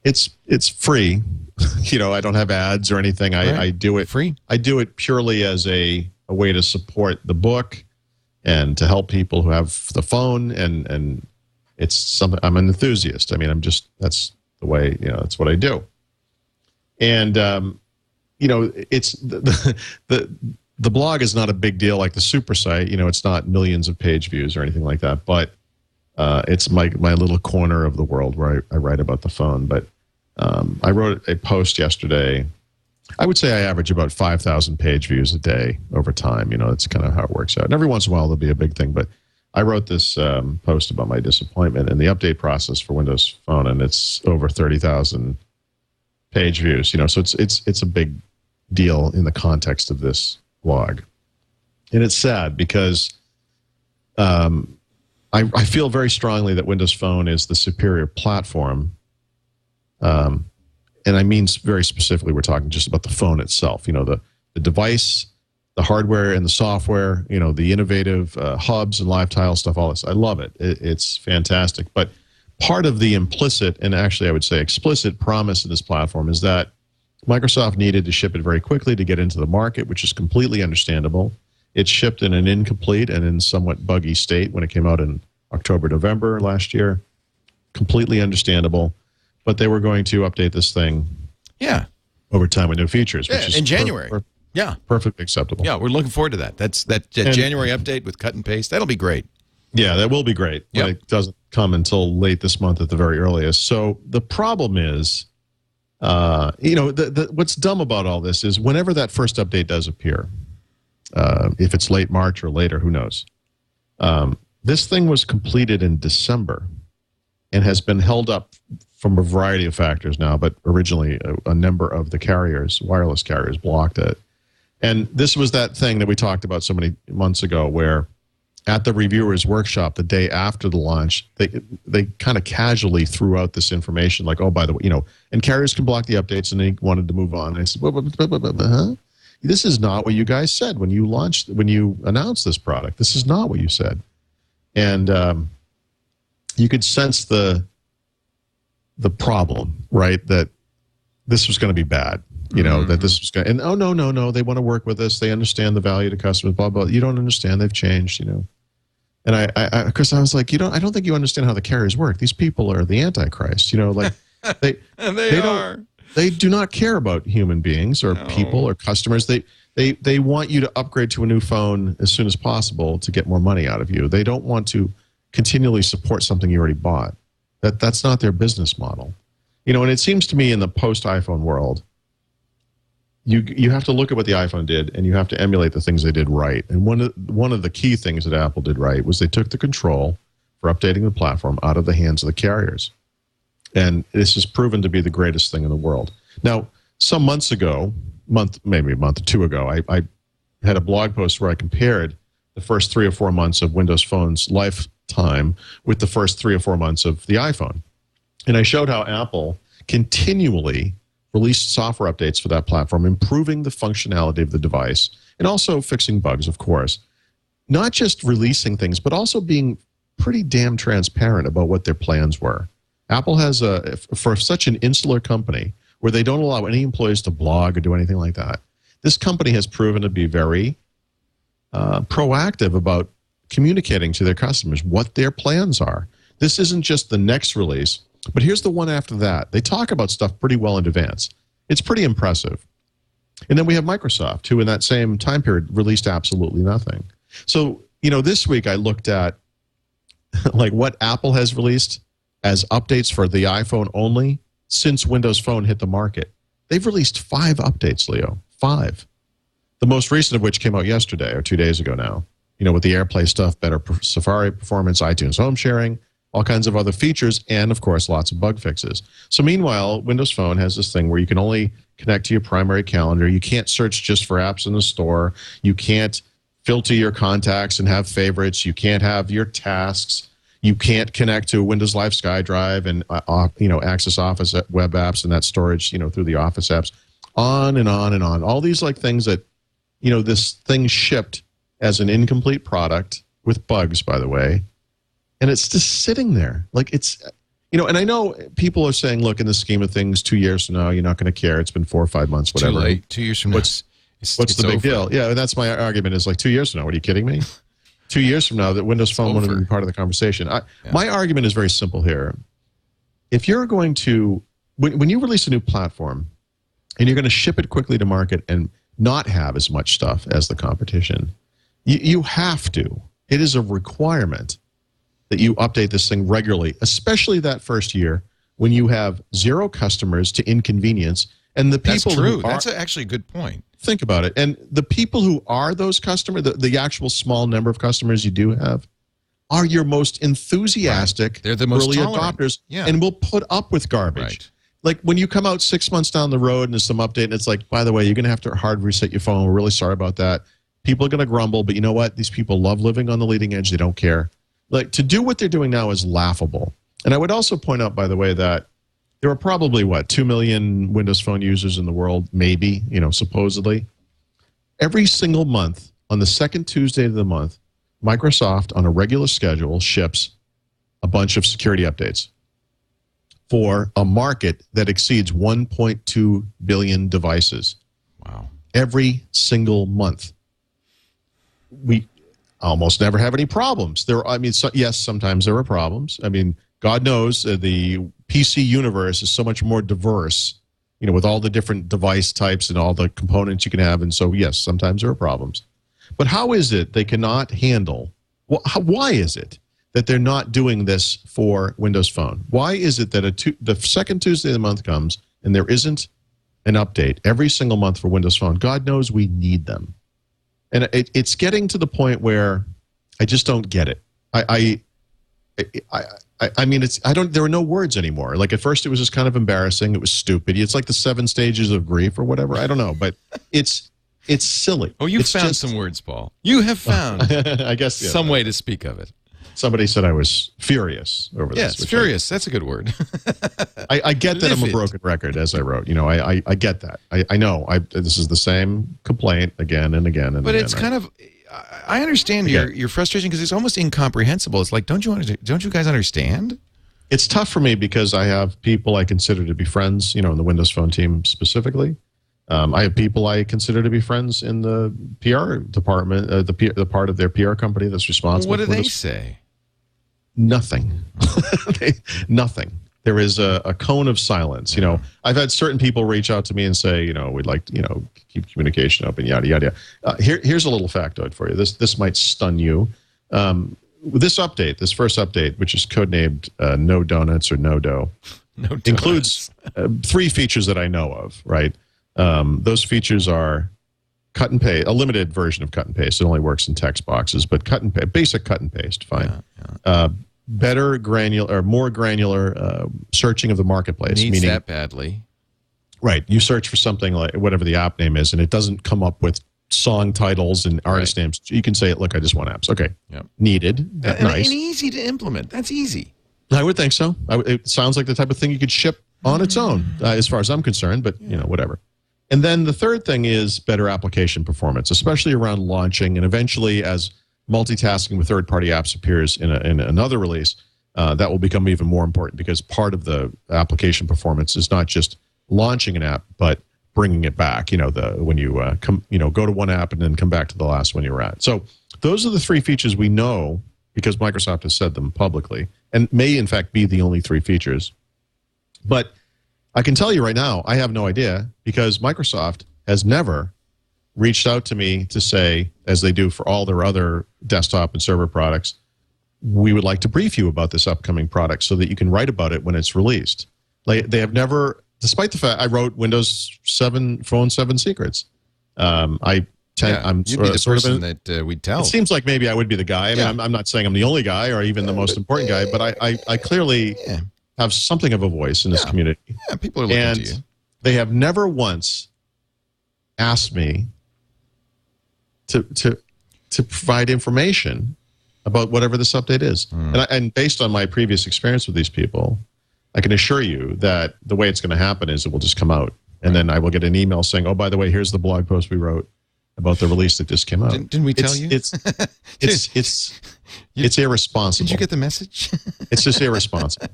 Speaker 4: it's free. I don't have ads or anything. I do it
Speaker 1: free.
Speaker 4: I do it purely as a way to support the book and to help people who have the phone. And it's something. I'm an enthusiast. I mean, that's the way. That's what I do. And it's the blog is not a big deal like the SuperSite. It's not millions of page views or anything like that. But it's my little corner of the world where I write about the phone. But I wrote a post yesterday. I would say I average about 5,000 page views a day over time. That's kind of how it works out. And every once in a while there'll be a big thing. But I wrote this post about my disappointment in the update process for Windows Phone, and it's over 30,000 page views. So it's a big deal in the context of this blog. And it's sad because I feel very strongly that Windows Phone is the superior platform. And I mean very specifically, we're talking just about the phone itself. The device, the hardware and the software, the innovative hubs and live tile stuff, all this. I love it. It's fantastic. But part of the implicit, and actually I would say explicit promise of this platform is that Microsoft needed to ship it very quickly to get into the market, which is completely understandable. It shipped in an incomplete and in somewhat buggy state when it came out in October, November last year. Completely understandable. But they were going to update this thing over time with new features. Which is
Speaker 1: in January.
Speaker 4: Perfectly acceptable.
Speaker 1: Yeah, we're looking forward to that. That January update with cut and paste. That'll be great.
Speaker 4: Yeah, that will be great. Yep. It doesn't come until late this month at the very earliest. So the problem is, what's dumb about all this is whenever that first update does appear, if it's late March or later, who knows? This thing was completed in December and has been held up from a variety of factors now, but originally a number of the carriers, wireless carriers, blocked it. And this was that thing that we talked about so many months ago where at the reviewers workshop the day after the launch, they kind of casually threw out this information like, oh, by the way, and carriers can block the updates, and they wanted to move on. And I said, huh? This is not what you guys said when you announced this product. This is not what you said. And you could sense the problem, right? That this was going to be bad, that this was going to, and oh, no, they want to work with us. They understand the value to customers, blah, blah. You don't understand. They've changed, And Chris, I was like, I don't think you understand how the carriers work. These people are the Antichrist, like they do not care about human beings or people or customers. They want you to upgrade to a new phone as soon as possible to get more money out of you. They don't want to continually support something you already bought. That's not their business model. And it seems to me in the post-iPhone world, you have to look at what the iPhone did, and you have to emulate the things they did right. And one of the key things that Apple did right was they took the control for updating the platform out of the hands of the carriers. And this is proven to be the greatest thing in the world. Now, some months ago, maybe a month or two ago, I had a blog post where I compared the first 3 or 4 months of Windows Phone's lifetime with the first 3 or 4 months of the iPhone. And I showed how Apple continually released software updates for that platform, improving the functionality of the device, and also fixing bugs, of course. Not just releasing things, but also being pretty damn transparent about what their plans were. Apple has, for such an insular company, where they don't allow any employees to blog or do anything like that, this company has proven to be very proactive about communicating to their customers what their plans are. This isn't just the next release, but here's the one after that. They talk about stuff pretty well in advance. It's pretty impressive. And then we have Microsoft, who in that same time period released absolutely nothing. So, this week I looked at like what Apple has released as updates for the iPhone only since Windows Phone hit the market. They've released 5 updates, Leo. 5. The most recent of which came out yesterday or 2 days ago now. With the AirPlay stuff, better Safari performance, iTunes home sharing, all kinds of other features, and, of course, lots of bug fixes. So, meanwhile, Windows Phone has this thing where you can only connect to your primary calendar. You can't search just for apps in the store. You can't filter your contacts and have favorites. You can't have your tasks. You can't connect to a Windows Live SkyDrive and, access Office web apps and that storage, through the Office apps. On and on and on. All these, things that, this thing shipped as an incomplete product with bugs, by the way. And it's just sitting there. And I know people are saying, look, in the scheme of things, 2 years from now, you're not going to care. It's been 4 or 5 months, whatever.
Speaker 1: Too late. 2 years from now.
Speaker 4: What's the big deal? Yeah, and that's my argument is like 2 years from now. What are you kidding me? 2 years from now, that Windows Phone won't even be part of the conversation. My argument is very simple here. If you're going to, when you release a new platform and you're going to ship it quickly to market and not have as much stuff as the competition, you have to. It is a requirement that you update this thing regularly, especially that first year when you have 0 customers to inconvenience. And the people
Speaker 1: That's true.
Speaker 4: That's
Speaker 1: actually a good point.
Speaker 4: Think about it. And the people who are those customers, the actual small number of customers you do have, are your most enthusiastic
Speaker 1: They're the most
Speaker 4: early
Speaker 1: tolerant.
Speaker 4: adopters
Speaker 1: Yeah.
Speaker 4: and will put up with garbage.
Speaker 1: Right.
Speaker 4: Like when you come out 6 months down the road and there's some update and it's like, by the way, you're going to have to hard reset your phone. We're really sorry about that. People are going to grumble, but you know what? These people love living on the leading edge. They don't care. Like, to do what they're doing now is laughable. And I would also point out, by the way, that there are probably, 2 million Windows Phone users in the world, maybe, supposedly. Every single month, on the second Tuesday of the month, Microsoft, on a regular schedule, ships a bunch of security updates for a market that exceeds 1.2 billion devices.
Speaker 1: Wow.
Speaker 4: Every single month. We almost never have any problems. Yes, sometimes there are problems. I mean, God knows the PC universe is so much more diverse, with all the different device types and all the components you can have. And so, yes, sometimes there are problems. But how is it they cannot handle? Why is it that they're not doing this for Windows Phone? Why is it that the second Tuesday of the month comes and there isn't an update every single month for Windows Phone? God knows we need them. And it's getting to the point where I just don't get it. I mean, there are no words anymore. Like, at first it was just kind of embarrassing. It was stupid. It's like the 7 stages of grief or whatever. I don't know, but it's silly.
Speaker 1: Oh, you've found some words, Paul. You have found
Speaker 4: I guess
Speaker 1: some way to speak of it.
Speaker 4: Somebody said I was furious over this.
Speaker 1: Yes, furious. That's a good word.
Speaker 4: I get that I'm a broken record, as I wrote. I get that. I know. This is the same complaint again and again and again.
Speaker 1: But it's kind of... I understand your frustration because it's almost incomprehensible. It's like, don't you guys understand?
Speaker 4: It's tough for me because I have people I consider to be friends, in the Windows Phone team specifically. I have people I consider to be friends in the PR department, the part of their PR company that's responsible.
Speaker 1: What do they say?
Speaker 4: Nothing. Nothing. There is a cone of silence. I've had certain people reach out to me and say, we'd like to, keep communication open, yada, yada. Here's a little factoid for you. This might stun you. This first update, which is codenamed No Donuts or No Dough, includes 3 features that I know of, right? Those features are cut and paste, a limited version of cut and paste. It only works in text boxes, but basic cut and paste, fine. Yeah. Better granular, or more granular searching of the marketplace.
Speaker 1: Needs that badly.
Speaker 4: Right. You search for something like whatever the app name is, and it doesn't come up with song titles and artist names. You can say, look, I just want apps. Okay. Yep. Needed. Nice.
Speaker 1: And easy to implement. That's easy.
Speaker 4: I would think so. It sounds like the type of thing you could ship on its own, as far as I'm concerned, but, whatever. And then the third thing is better application performance, especially around launching and eventually as multitasking with third-party apps appears in another release, that will become even more important because part of the application performance is not just launching an app, but bringing it back. When you go to one app and then come back to the last one you were at. So those are the 3 features we know because Microsoft has said them publicly, and may in fact be the only 3 features. But I can tell you right now, I have no idea because Microsoft has never reached out to me to say, as they do for all their other desktop and server products, we would like to brief you about this upcoming product so that you can write about it when it's released. They have never, despite the fact I wrote Windows 7 Phone 7 Secrets. I'm
Speaker 1: you'd be the person that we'd tell.
Speaker 4: It seems like maybe I would be the guy. I mean, I'm not saying I'm the only guy or even the most important guy, but I clearly have something of a voice in this community.
Speaker 1: Yeah, people are looking to you.
Speaker 4: They have never once asked me to provide information about whatever this update is. And based on my previous experience with these people, I can assure you that the way it's going to happen is it will just come out. And then I will get an email saying, oh, by the way, here's the blog post we wrote about the release that just came out.
Speaker 1: Didn't we tell you?
Speaker 4: It's irresponsible.
Speaker 1: Did you get the message?
Speaker 4: It's just irresponsible.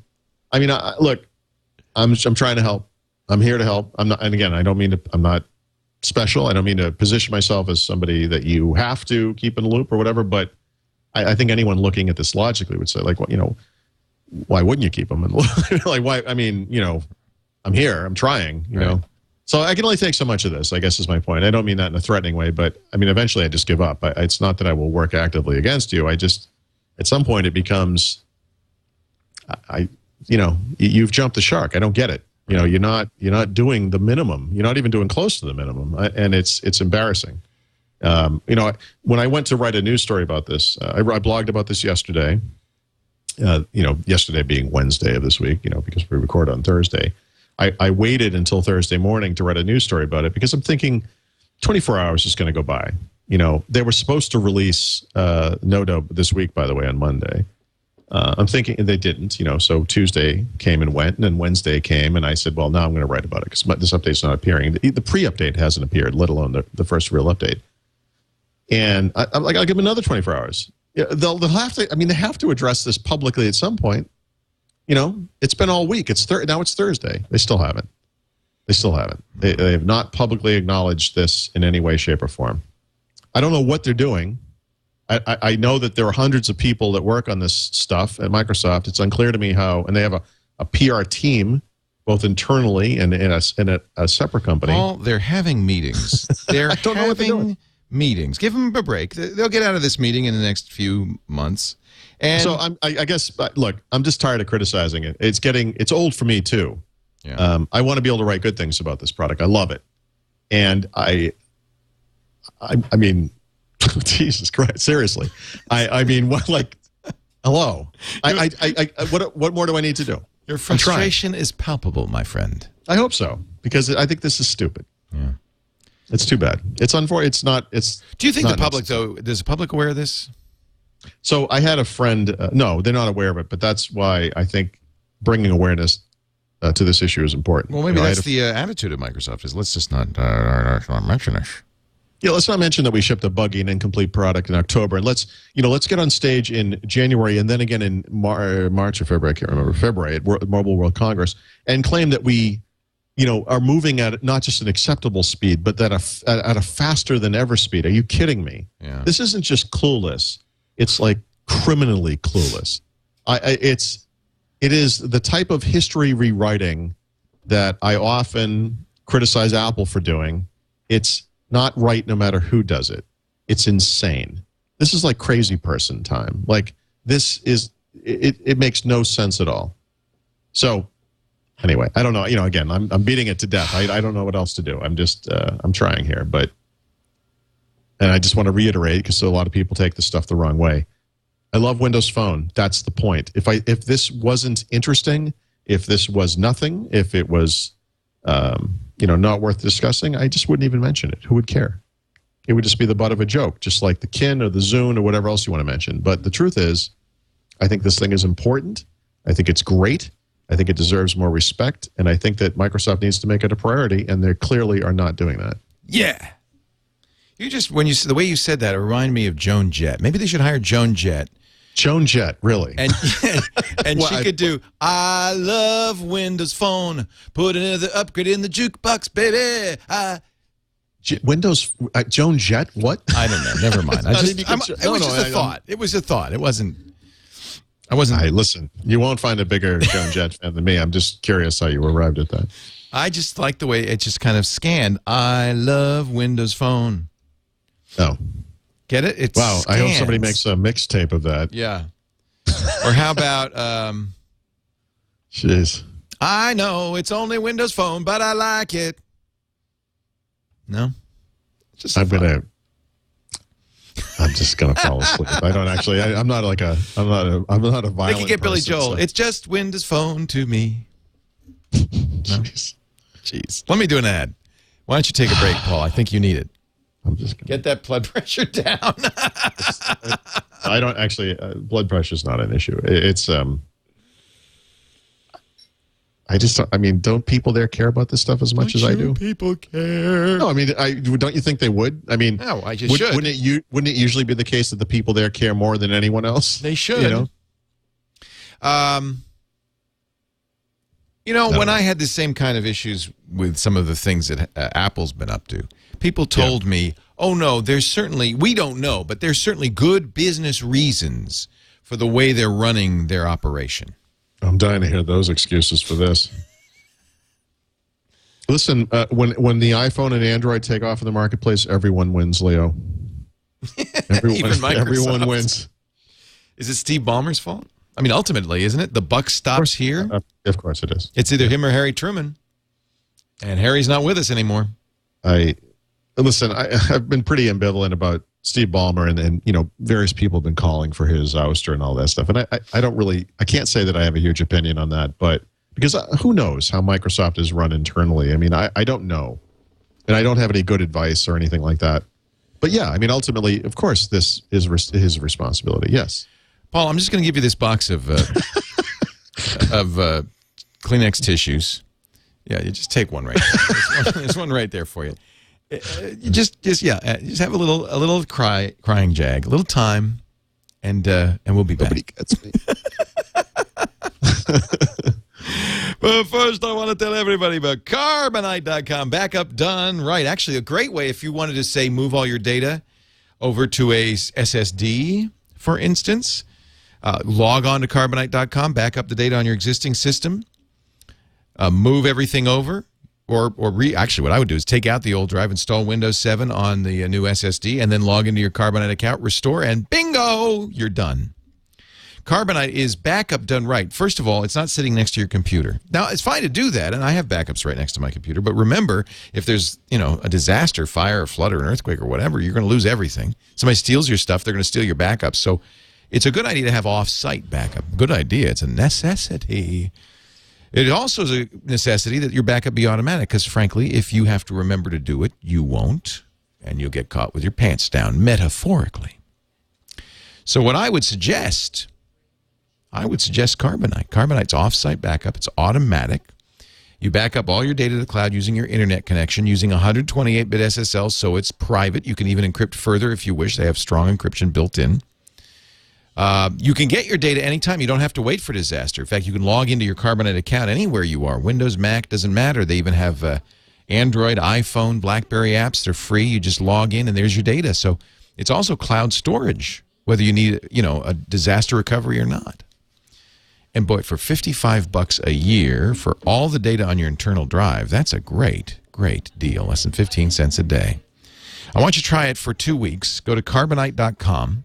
Speaker 4: I mean, look, I'm trying to help. I'm here to help. I'm not, and again, I don't mean to. I'm not special. I don't mean to position myself as somebody that you have to keep in the loop or whatever. But I think anyone looking at this logically would say, like, well, why wouldn't you keep them? And like, why? I mean, I'm here. I'm trying. You know. So I can only take so much of this, I guess, is my point. I don't mean that in a threatening way, but I mean, eventually I just give up. It's not that I will work actively against you. I just, at some point, it becomes, you've jumped the shark. I don't get it. You're not doing the minimum. You're not even doing close to the minimum, and it's embarrassing. When I went to write a news story about this, I blogged about this yesterday. Yesterday being Wednesday of this week, because we record on Thursday. I waited until Thursday morning to write a news story about it because I'm thinking 24 hours is going to go by. They were supposed to release No-Do this week, by the way, on Monday. I'm thinking they didn't, so Tuesday came and went, and then Wednesday came, and I said, well, now I'm going to write about it because this update's not appearing. The pre-update hasn't appeared, let alone the first real update. And I'm like, I'll give them another 24 hours. Yeah, they'll have to, they have to address this publicly at some point. It's been all week. Now it's Thursday. They still haven't. They have not publicly acknowledged this in any way, shape, or form. I don't know what they're doing. I know that there are hundreds of people that work on this stuff at Microsoft. It's unclear to me how, and they have a PR team, both internally and in a separate company.
Speaker 1: Paul, they're having meetings. They're
Speaker 4: I don't know what they're doing.
Speaker 1: Meetings. Give them a break. They'll get out of this meeting in the next few months. And
Speaker 4: so I guess, look, I'm just tired of criticizing it. It's old for me too.
Speaker 1: Yeah.
Speaker 4: I want to be able to write good things about this product. I love it, and I mean, Jesus Christ, seriously. I mean, what? Like, hello. What more do I need to do?
Speaker 1: Your frustration is palpable, my friend.
Speaker 4: I hope so, because I think this is stupid.
Speaker 1: Yeah.
Speaker 4: It's too bad. It's unfortunate. It's not. It's.
Speaker 1: Do you think the public, though, is the public aware of this?
Speaker 4: So I had a friend. No, they're not aware of it, but that's why I think bringing awareness to this issue is important.
Speaker 1: Well, maybe that's the attitude of Microsoft is let's just not mention it.
Speaker 4: Yeah, let's not mention that we shipped a buggy and incomplete product in October, and let's get on stage in January and then again in March or February. I can't remember. February at Mobile World Congress, and claim that we, are moving at not just an acceptable speed, but that at a faster than ever speed. Are you kidding me?
Speaker 1: Yeah.
Speaker 4: This isn't just clueless. It's like criminally clueless. It is the type of history rewriting that I often criticize Apple for doing. It's not right no matter who does it. It's insane. This is like crazy person time. Like it makes no sense at all. So anyway, I don't know. Again, I'm beating it to death. I don't know what else to do. I'm just I'm trying here, and I just want to reiterate because a lot of people take this stuff the wrong way. I love Windows Phone. That's the point. If this wasn't interesting, if this was nothing, if it was not worth discussing, I just wouldn't even mention it. Who would care? It would just be the butt of a joke, just like the Kin or the Zune or whatever else you want to mention. But the truth is, I think this thing is important. I think it's great. I think it deserves more respect, and I think that Microsoft needs to make it a priority, and they clearly are not doing that.
Speaker 1: Yeah. The way you said that, it reminded me of Joan Jett. Maybe they should hire Joan Jett.
Speaker 4: Joan Jett, really?
Speaker 1: And she could do, I love Windows Phone. Put another upgrade in the jukebox, baby.
Speaker 4: Joan Jett, what?
Speaker 1: I don't know. Never mind. It was just a thought. It was a thought. It wasn't. I wasn't.
Speaker 4: Hey, listen, you won't find a bigger Joan Jett fan than me. I'm just curious how you arrived at that.
Speaker 1: I just like the way it just kind of scanned. I love Windows Phone.
Speaker 4: Oh.
Speaker 1: Get it? It
Speaker 4: wow,
Speaker 1: scans.
Speaker 4: I hope somebody makes a mixtape of that.
Speaker 1: Yeah. Or how about...
Speaker 4: Jeez.
Speaker 1: I know it's only Windows Phone, but I like it. No?
Speaker 4: I'm just gonna fall asleep. I don't actually. I'm not a violent.
Speaker 1: They could get Billy
Speaker 4: person,
Speaker 1: Joel.
Speaker 4: So.
Speaker 1: It's just Windows Phone to me.
Speaker 4: Jeez.
Speaker 1: Jeez. Let me do an ad. Why don't you take a break, Paul? I think you need it.
Speaker 4: I'm just gonna
Speaker 1: get that blood pressure down.
Speaker 4: I don't actually. Blood pressure is not an issue. It's I just. I mean, don't people there care about this stuff as much as I do?
Speaker 1: People care.
Speaker 4: No, I mean, don't you think they would? I mean,
Speaker 1: no, I just should.
Speaker 4: Wouldn't it usually be the case that the people there care more than anyone else?
Speaker 1: They should. You know, when I had the same kind of issues with some of the things that Apple's been up to, people told me, oh, no, there's certainly, we don't know, but there's certainly good business reasons for the way they're running their operation.
Speaker 4: I'm dying to hear those excuses for this. Listen, when the iPhone and Android take off in the marketplace, everyone wins, Leo. Everyone wins.
Speaker 1: Is it Steve Ballmer's fault? I mean, ultimately, isn't it? The buck stops here.
Speaker 4: Of course it is.
Speaker 1: It's either him or Harry Truman. And Harry's not with us anymore.
Speaker 4: Listen, I've been pretty ambivalent about Steve Ballmer, and you know, various people have been calling for his ouster and all that stuff. And I can't say that I have a huge opinion on that, but because who knows how Microsoft is run internally? I mean, I don't know. And I don't have any good advice or anything like that. But yeah, I mean, ultimately, of course, this is his responsibility. Yes.
Speaker 1: Paul, I'm just going to give you this box of Kleenex tissues. Yeah, you just take one right there. There's one right there for you. You just have a little crying jag, a little time, and we'll be back.
Speaker 4: Nobody gets me.
Speaker 1: But first, I want to tell everybody about Carbonite.com. Backup done right. Actually, a great way if you wanted to, say, move all your data over to a SSD, for instance. Log on to Carbonite.com, back up the data on your existing system, move everything over, actually what I would do is take out the old drive, install Windows 7 on the new SSD, and then log into your Carbonite account, restore, and bingo, you're done. Carbonite is backup done right. First of all, it's not sitting next to your computer. Now, it's fine to do that, and I have backups right next to my computer, but remember, if there's, you know, a disaster, fire, a flood, or an earthquake, or whatever, you're going to lose everything. Somebody steals your stuff, they're going to steal your backups. So it's a good idea to have off-site backup. Good idea. It's a necessity. It also is a necessity that your backup be automatic because, frankly, if you have to remember to do it, you won't, and you'll get caught with your pants down, metaphorically. So what I would suggest Carbonite. Carbonite's off-site backup. It's automatic. You back up all your data to the cloud using your internet connection, using 128-bit SSL, so it's private. You can even encrypt further if you wish. They have strong encryption built in. You can get your data anytime. You don't have to wait for disaster. In fact, you can log into your Carbonite account anywhere you are. Windows, Mac, doesn't matter. They even have Android, iPhone, BlackBerry apps. They're free. You just log in, and there's your data. So it's also cloud storage, whether you need, you know, a disaster recovery or not. And boy, for $55 a year for all the data on your internal drive, that's a great, great deal. Less than 15 cents a day. I want you to try it for 2 weeks. Go to Carbonite.com.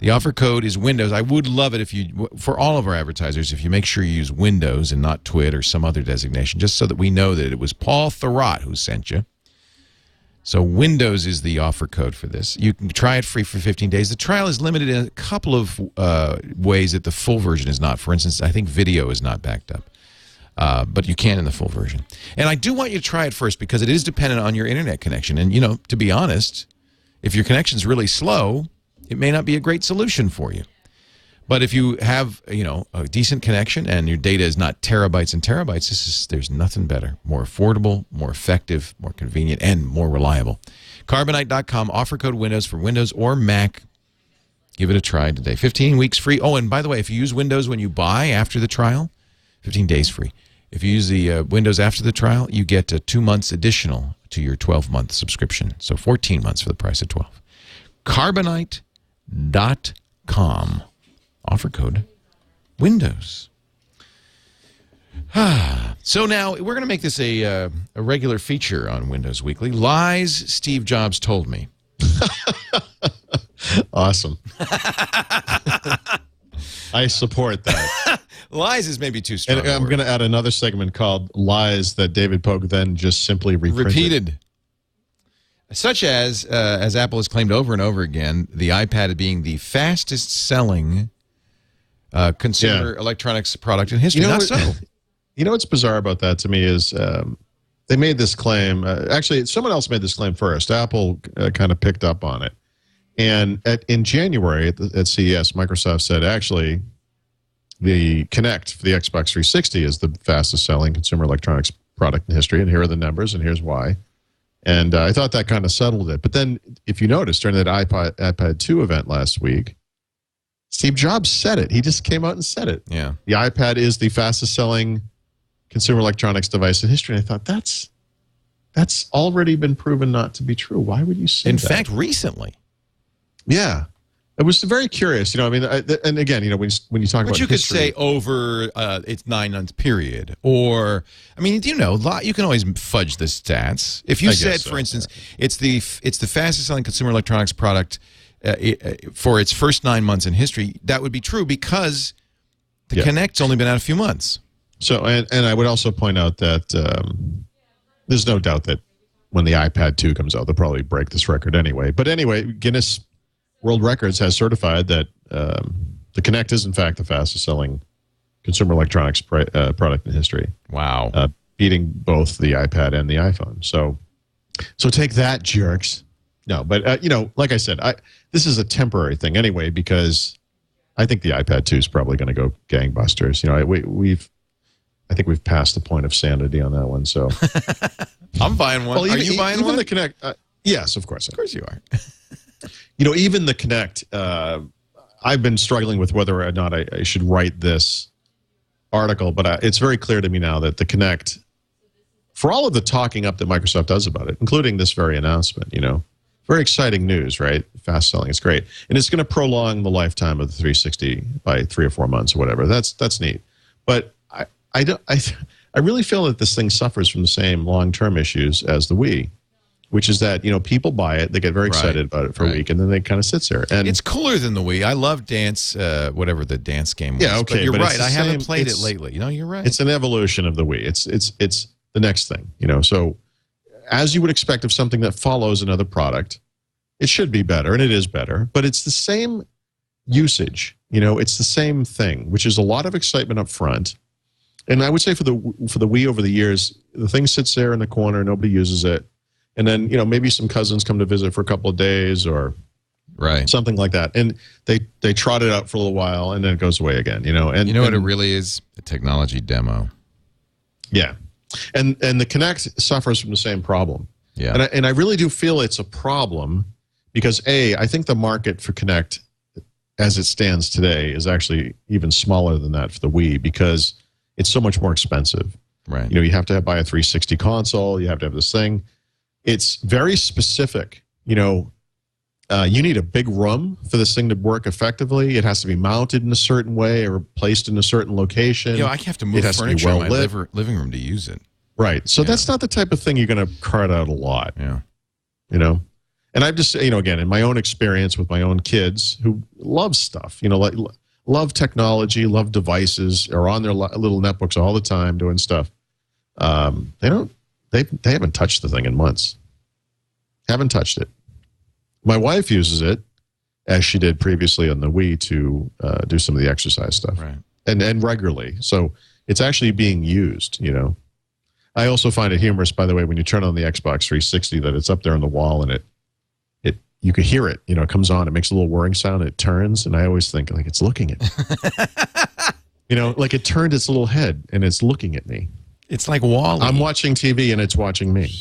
Speaker 1: The offer code is Windows. I would love it if you, for all of our advertisers, if you make sure you use Windows and not TWiT or some other designation, just so that we know that it was Paul Thurrott who sent you. So Windows is the offer code for this. You can try it free for 15 days. The trial is limited in a couple of ways that the full version is not. For instance, I think video is not backed up. But you can in the full version. And I do want you to try it first because it is dependent on your internet connection. And, you know, to be honest, if your connection's really slow, it may not be a great solution for you. But if you have, you know, a decent connection and your data is not terabytes and terabytes, there's nothing better. More affordable, more effective, more convenient, and more reliable. Carbonite.com, offer code Windows for Windows or Mac. Give it a try today. 15 weeks free. Oh, and by the way, if you use Windows when you buy after the trial, 15 days free. If you use the Windows after the trial, you get 2 months additional to your 12-month subscription. So 14 months for the price of 12. Carbonite.com. Offer code Windows. So now we're going to make this a regular feature on Windows Weekly. Lies Steve Jobs told me.
Speaker 4: Awesome. I support that.
Speaker 1: Lies is maybe too strong.
Speaker 4: And I'm going to add another segment called Lies that David Pogue then just simply repeated.
Speaker 1: Such as Apple has claimed over and over again, the iPad being the fastest selling consumer electronics product in history. Not so.
Speaker 4: You know what's bizarre about that to me is they made this claim. Actually, someone else made this claim first. Apple kind of picked up on it. And in January at CES, Microsoft said, actually, the Kinect for the Xbox 360 is the fastest selling consumer electronics product in history. And here are the numbers, and here's why. And I thought that kind of settled it. But then, if you noticed, during that iPad 2 event last week, Steve Jobs said it. He just came out and said it.
Speaker 1: Yeah.
Speaker 4: The iPad is the fastest selling consumer electronics device in history. And I thought, that's already been proven not to be true. Why would you say
Speaker 1: In
Speaker 4: that?
Speaker 1: fact, recently.
Speaker 4: Yeah. It was very curious, I mean, and again, when you talk about
Speaker 1: But you could
Speaker 4: history,
Speaker 1: say over its 9-month period, or I mean, you can always fudge the stats. If you said, for instance, it's the fastest selling consumer electronics product for its first 9 months in history, that would be true because the Kinect's only been out a few months. So,
Speaker 4: and I would also point out that there's no doubt that when the iPad 2 comes out, they'll probably break this record anyway. But anyway, Guinness World Records has certified that the Kinect is, in fact, the fastest-selling consumer electronics product in history.
Speaker 1: Wow.
Speaker 4: Beating both the iPad and the iPhone. So take that, jerks. No, but, like I said, this is a temporary thing anyway, because I think the iPad 2 is probably going to go gangbusters. I think we've passed the point of sanity on that one. So
Speaker 1: I'm buying one.
Speaker 4: Well,
Speaker 1: are you buying one?
Speaker 4: Even the Kinect, yes, of course.
Speaker 1: Of course you are.
Speaker 4: Even the Kinect, I've been struggling with whether or not I should write this article, but it's very clear to me now that the Kinect, for all of the talking up that Microsoft does about it, including this very announcement, very exciting news, right? Fast selling, it's great. And it's going to prolong the lifetime of the 360 by 3 or 4 months or whatever. That's neat. But I really feel that this thing suffers from the same long-term issues as the Wii, which is that, people buy it, they get very excited about it for a week, and then they kind of sits there. And
Speaker 1: it's cooler than the Wii. I love Dance, whatever the dance game was.
Speaker 4: Yeah, okay.
Speaker 1: But you're
Speaker 4: but
Speaker 1: right. I haven't played it lately. You're right.
Speaker 4: It's an evolution of the Wii. It's the next thing, So as you would expect of something that follows another product, it should be better, and it is better, but it's the same usage. It's the same thing, which is a lot of excitement up front. And I would say for the Wii over the years, the thing sits there in the corner, nobody uses it. And then, maybe some cousins come to visit for a couple of days or something like that. And they trot it out for a little while, and then it goes away again, And
Speaker 1: what it really is? A technology demo.
Speaker 4: Yeah. And the Kinect suffers from the same problem.
Speaker 1: Yeah.
Speaker 4: And I really do feel it's a problem because, I think the market for Kinect as it stands today is actually even smaller than that for the Wii because it's so much more expensive.
Speaker 1: Right.
Speaker 4: You have to buy a 360 console. You have to have this thing. It's very specific. You need a big room for this thing to work effectively. It has to be mounted in a certain way or placed in a certain location.
Speaker 1: I have to move furniture in my living room to use it.
Speaker 4: Right. So that's not the type of thing you're going to cart out a lot.
Speaker 1: Yeah.
Speaker 4: And I've just, again, in my own experience with my own kids who love stuff, love technology, love devices, are on their little netbooks all the time doing stuff. They haven't touched the thing in months. Haven't touched it. My wife uses it, as she did previously on the Wii, to do some of the exercise stuff.
Speaker 1: Right.
Speaker 4: And regularly. So it's actually being used, I also find it humorous, by the way, when you turn on the Xbox 360, that it's up there on the wall and you can hear it, it comes on, it makes a little whirring sound, it turns, and I always think, like, it's looking at me. Like it turned its little head, and it's looking at me.
Speaker 1: It's like Wall-E.
Speaker 4: I'm watching TV, and it's watching me.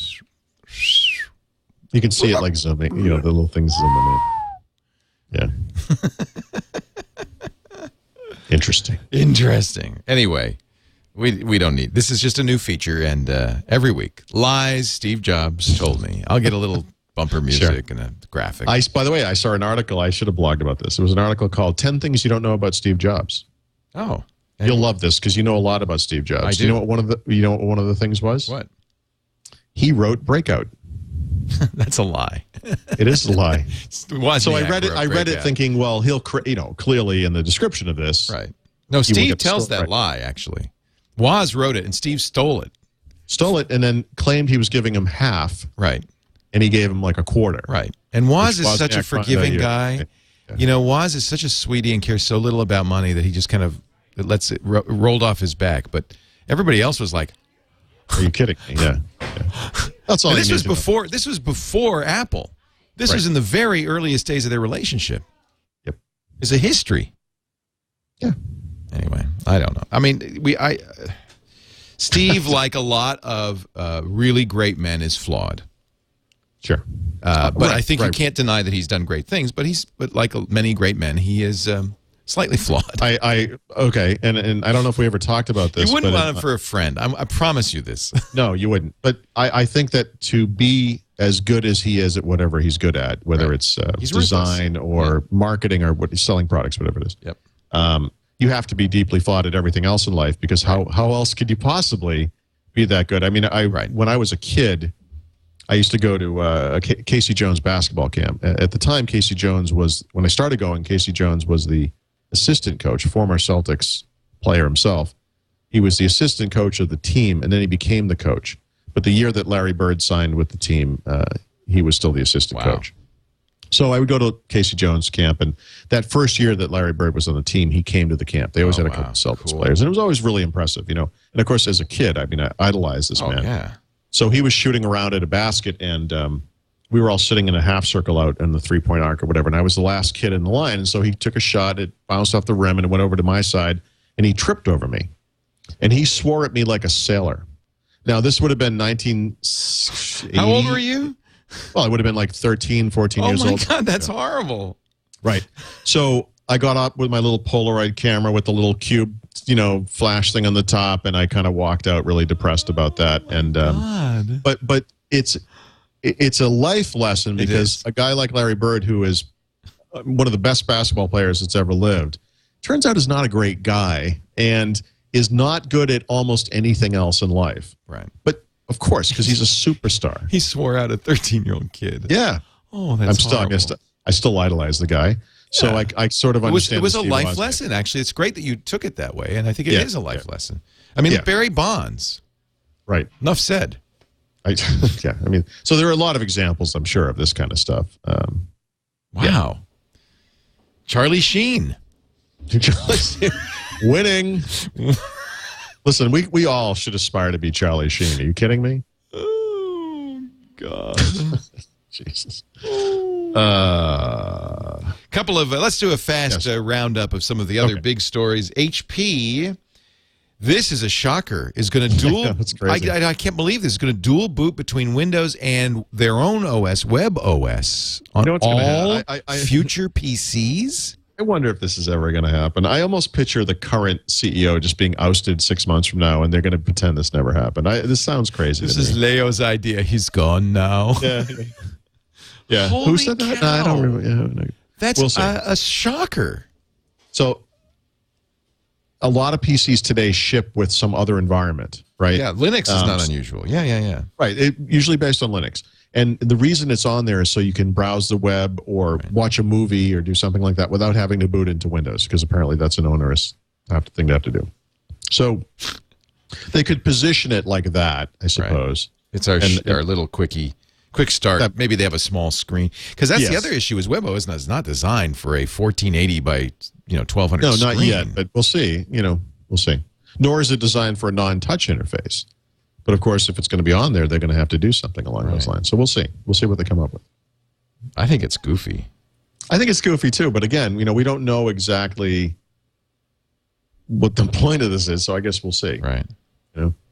Speaker 4: You can see it, like, zooming, the little things zooming in. Yeah. Interesting.
Speaker 1: Anyway, we don't need, this is just a new feature, and every week, lies Steve Jobs told me. I'll get a little bumper music and a graphic.
Speaker 4: By the way, I saw an article. I should have blogged about this. It was an article called 10 Things You Don't Know About Steve Jobs.
Speaker 1: Oh.
Speaker 4: You'll love this because you know a lot about Steve Jobs.
Speaker 1: I do.
Speaker 4: You know what one of the things was?
Speaker 1: What?
Speaker 4: He wrote Breakout.
Speaker 1: That's a lie.
Speaker 4: It is a lie.
Speaker 1: So
Speaker 4: I read it thinking, well, he'll clearly in the description of this.
Speaker 1: Right. No, Steve tells that lie, actually. Woz wrote it, and Steve stole it.
Speaker 4: Stole it and then claimed he was giving him half.
Speaker 1: Right.
Speaker 4: And he gave him like a quarter.
Speaker 1: Right. And Woz is such a forgiving guy.
Speaker 4: Yeah.
Speaker 1: Woz is such a sweetie and cares so little about money that he just kind of lets it rolled off his back. But everybody else was like,
Speaker 4: "Are you kidding me?" Yeah. That's all.
Speaker 1: And this was before. This was before Apple. This was in the very earliest days of their relationship.
Speaker 4: Yep.
Speaker 1: It's a history.
Speaker 4: Yeah.
Speaker 1: Anyway, I don't know. I mean, Steve, like a lot of really great men, is flawed.
Speaker 4: Sure.
Speaker 1: But I think you can't deny that he's done great things. But like many great men, he is Slightly flawed.
Speaker 4: Okay, and I don't know if we ever talked about this.
Speaker 1: You wouldn't want him for a friend. I promise you this.
Speaker 4: No, you wouldn't. But I think that to be as good as he is at whatever he's good at, whether it's design or marketing or what he's selling products, whatever it is.
Speaker 1: Yep.
Speaker 4: You have to be deeply flawed at everything else in life, because how else could you possibly be that good? I mean, when I was a kid, I used to go to a Casey Jones basketball camp. At the time, Casey Jones was, when I started going, Casey Jones was the assistant coach, former Celtics player himself. He was the assistant coach of the team, and then he became the coach. But the year that Larry Bird signed with the team, he was still the assistant coach. So I would go to Casey Jones camp, and that first year that Larry Bird was on the team, he came to the camp. They always had a couple of Celtics players, and it was always really impressive, And of course, as a kid, I mean, I idolized this man.
Speaker 1: Yeah.
Speaker 4: So he was shooting around at a basket, and we were all sitting in a half circle out in the three-point arc or whatever, and I was the last kid in the line, and so he took a shot, it bounced off the rim, and it went over to my side, and he tripped over me. And he swore at me like a sailor. Now, this would have been 1980.
Speaker 1: How old were you?
Speaker 4: Well, I would have been like 13, 14 years old.
Speaker 1: Oh, my God, that's horrible.
Speaker 4: Right. So I got up with my little Polaroid camera with the little cube, flash thing on the top, and I kind of walked out really depressed about that. But it's a life lesson, because a guy like Larry Bird, who is one of the best basketball players that's ever lived, turns out is not a great guy and is not good at almost anything else in life.
Speaker 1: Right.
Speaker 4: But of course, because he's a superstar.
Speaker 1: He swore at a 13-year-old kid.
Speaker 4: Yeah.
Speaker 1: Oh, that's horrible.
Speaker 4: I still idolize the guy. So I sort of understand.
Speaker 1: It was a life lesson, actually. It's great that you took it that way, and I think it is a life lesson. I mean, Barry Bonds.
Speaker 4: Right.
Speaker 1: Enough said.
Speaker 4: I mean, so there are a lot of examples, I'm sure, of this kind of stuff.
Speaker 1: Wow. Charlie Sheen.
Speaker 4: Winning. Listen, we all should aspire to be Charlie Sheen. Are you kidding me?
Speaker 1: Oh, God.
Speaker 4: Jesus.
Speaker 1: Couple of let's do a fast roundup of some of the other big stories. HP, this is a shocker, is going to dual.
Speaker 4: That's crazy.
Speaker 1: I can't believe this is going to dual boot between Windows and their own OS, Web OS, on all future PCs.
Speaker 4: I wonder if this is ever going to happen. I almost picture the current CEO just being ousted 6 months from now, and they're going to pretend this never happened. This sounds crazy.
Speaker 1: This is Leo's idea. He's gone now.
Speaker 4: Yeah.
Speaker 1: Holy
Speaker 4: Who said that? No, I don't remember. Yeah, no.
Speaker 1: That's a shocker.
Speaker 4: So a lot of PCs today ship with some other environment, right?
Speaker 1: Yeah, Linux is not unusual. Yeah.
Speaker 4: Right. Usually based on Linux. And the reason it's on there is so you can browse the web or watch a movie or do something like that without having to boot into Windows, because apparently that's an onerous thing to have to do. So they could position it like that, I suppose.
Speaker 1: It's our little quick start. Maybe they have a small screen, because that's the other issue. Is WebOS is not designed for a 1480 by 1200.
Speaker 4: No,
Speaker 1: screen.
Speaker 4: not yet, but we'll see. We'll see. Nor is it designed for a non-touch interface. But of course, if it's going to be on there, they're going to have to do something along those lines. So we'll see. We'll see what they come up with.
Speaker 1: I think it's goofy.
Speaker 4: I think it's goofy too. But again, we don't know exactly what the point of this is. So I guess we'll see.
Speaker 1: Right.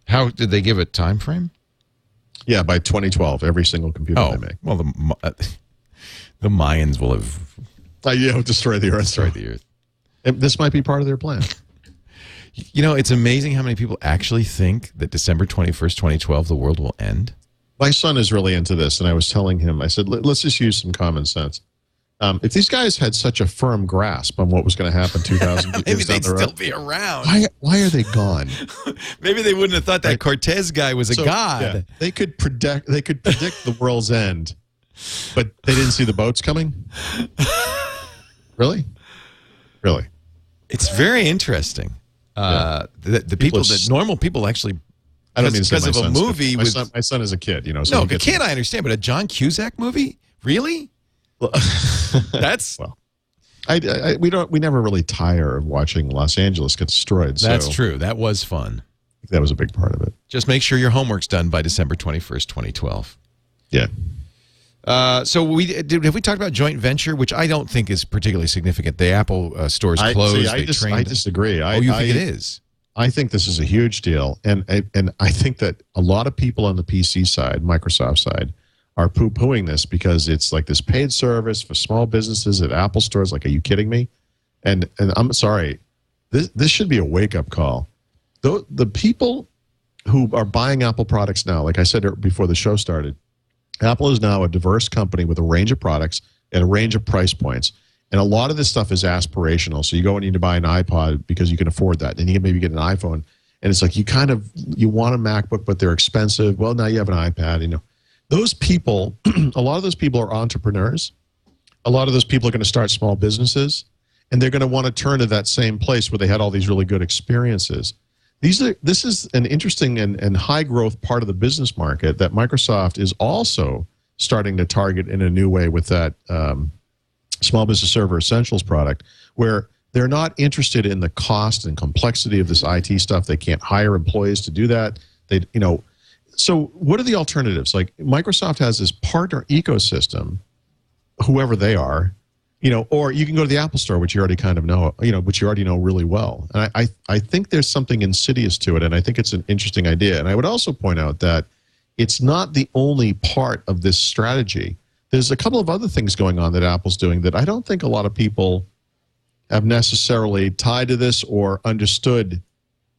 Speaker 1: How did they give a time frame?
Speaker 4: Yeah, by 2012, every single computer they make.
Speaker 1: Well, the Mayans will have
Speaker 4: destroyed the Earth. This might be part of their plan.
Speaker 1: It's amazing how many people actually think that December 21st, 2012, the world will end.
Speaker 4: My son is really into this, and I was telling him, I said, let's just use some common sense. If these guys had such a firm grasp on what was going to happen 2,000 years
Speaker 1: maybe
Speaker 4: down
Speaker 1: they'd
Speaker 4: the road,
Speaker 1: still be around.
Speaker 4: Why are they gone?
Speaker 1: Maybe they wouldn't have thought that Cortez guy was a god.
Speaker 4: Yeah, they could predict the world's end, but they didn't see the boats coming? Really?
Speaker 1: It's very interesting. The people that normal people actually,
Speaker 4: I don't mean
Speaker 1: because of a movie
Speaker 4: my son is a kid, So
Speaker 1: no, a kid I understand, but a John Cusack movie, really? That's
Speaker 4: we never really tire of watching Los Angeles get destroyed.
Speaker 1: That's true. That was fun.
Speaker 4: That was a big part of it.
Speaker 1: Just make sure your homework's done by December 21st, 2012.
Speaker 4: Yeah.
Speaker 1: So have we talked about joint venture, which I don't think is particularly significant. The Apple store is closed.
Speaker 4: I disagree.
Speaker 1: You think it is?
Speaker 4: I think this is a huge deal, and I think that a lot of people on the PC side, Microsoft side, are poo-pooing this because it's like this paid service for small businesses at Apple stores. Like, are you kidding me? And I'm sorry, this should be a wake-up call. The people who are buying Apple products now, like I said before the show started, Apple is now a diverse company with a range of products and a range of price points. And a lot of this stuff is aspirational. So you go and you need to buy an iPod because you can afford that. And you can maybe get an iPhone. And it's like you want a MacBook, but they're expensive. Well, now you have an iPad. You know, those people, a lot of those people are entrepreneurs. A lot of those people are going to start small businesses. And they're going to want to turn to that same place where they had all these really good experiences. This is an interesting and high growth part of the business market that Microsoft is also starting to target in a new way with that Small Business Server Essentials product, where they're not interested in the cost and complexity of this IT stuff. They can't hire employees to do that. So what are the alternatives? Like Microsoft has this partner ecosystem, whoever they are, or you can go to the Apple Store, which you already kind of know, which you already know really well. And I think there's something insidious to it, and I think it's an interesting idea. And I would also point out that it's not the only part of this strategy. There's a couple of other things going on that Apple's doing that I don't think a lot of people have necessarily tied to this or understood